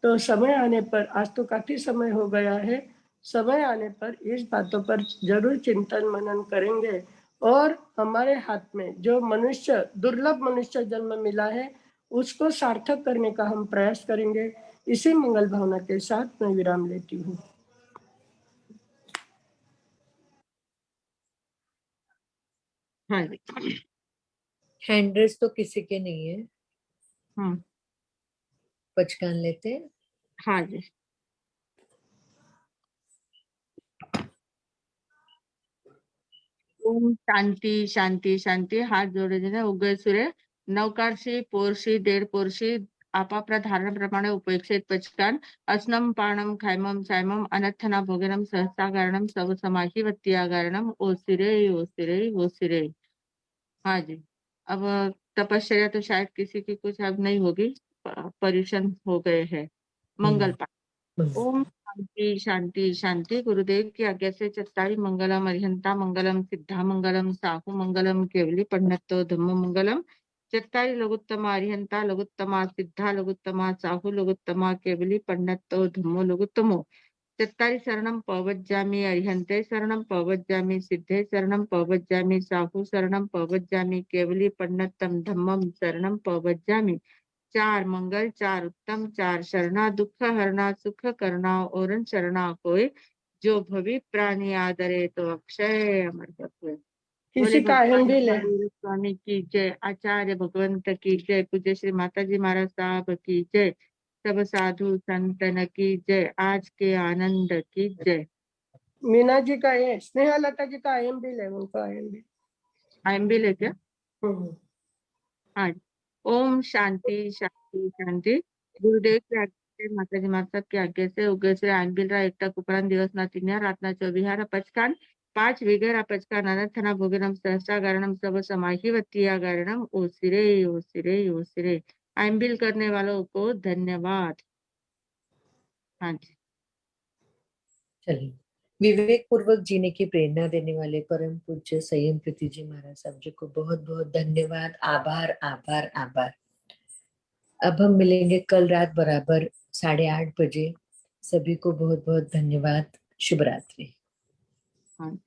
तो समय आने पर, आज तो काफी समय हो गया है, समय आने पर इस बातों पर जरूर चिंतन मनन करेंगे। और हमारे हाथ में जो मनुष्य, दुर्लभ मनुष्य जन्म मिला है, उसको सार्थक करने का हम प्रयास करेंगे। इसी मंगल भावना के साथ मैं विराम लेती हूँ। हाँ जी। हैंड रेस तो किसी के नहीं है, हम्म। पचकान लेते हैं। हाँ जी। ओम शांती शांती शांती. हात जोडलेले उगय सूर्य, नवकारशी पोरशी देड पोरशी आपापल्या धारणाप्रमाणे उपयुक्त पचकान, अस्नम पाणम खायमम सायमम अनर्थना भोगनम सहस्त्रागारणम सब समाही वत्तियागारणम ओसिरे ओसिरे ओसिरे. हाँ जी. अब तपश्चर्या तो शायद किसी की कुछ अब नहीं होगी, पर्यूषण हो गए हैं. मंगल पाठ. ओम शांति शांति शांति. गुरुदेव की आज्ञा से चत्तारी मंगलम अरिहंता मंगलम सिद्धा मंगलम साहु मंगलम केवली पंडितो धम्म मंगलम. चत्तारी लघुत्तमा अरिहंता लघुत्तमा सिद्धा लघुत्तमा साहु लघुत्तमा केवली पंडितो धम्मो लघुत्तमो. चत्तारी शरणम पवज्जामि अरिहंते शरणम पवज्जामि सिद्धे शरणम पवज्जामि साहु शरणम पवज्जामि केवली पंडितम धम्मम शरणम पवज्जामि. 4 मंगल 4 उत्तम 4 शरणा दुःख हरणा सुख करना और शरणा कोई, जो भवि प्राणी आदरे तो अक्षय अमर जप. बोले किसी का भगवान भी ले। महावीर स्वामी की जय. आचार्य भगवंत की जय. पूज्य श्री माताजी महाराज साहब की जय. सब साधु संतन की जय. आज के आनंद की जय. मीना जी का ये, स्नेहा लता जी का आयम भी ले, उनको आयम भी। आयम भी लेते. हाँ जी। ओम शांति शांति शांति। गुरुदेव की आज्ञा से, माताजी महाराज की आज्ञा से उगेश्वरी आंबिलरा एकटक उपरांत दिवसना 3 रातना 24 अपचकान 5 विगर अपचकान अनंथना भोगिनम सहस्रागारणम सब समाहिवत्या गारणम ओसिरे ओसिरे ओसिरे। आंबिल करने वालों को धन्यवाद। हाँ जी। चलिए, विवेक पूर्वक जीने की प्रेरणा देने वाले परम पूज्य संयम प्रीति जी महाराज साहब जी को बहुत बहुत धन्यवाद। आभार आभार आभार। अब हम मिलेंगे कल रात बराबर 8:30 बजे। सभी को बहुत बहुत धन्यवाद। शुभ रात्रि। हाँ।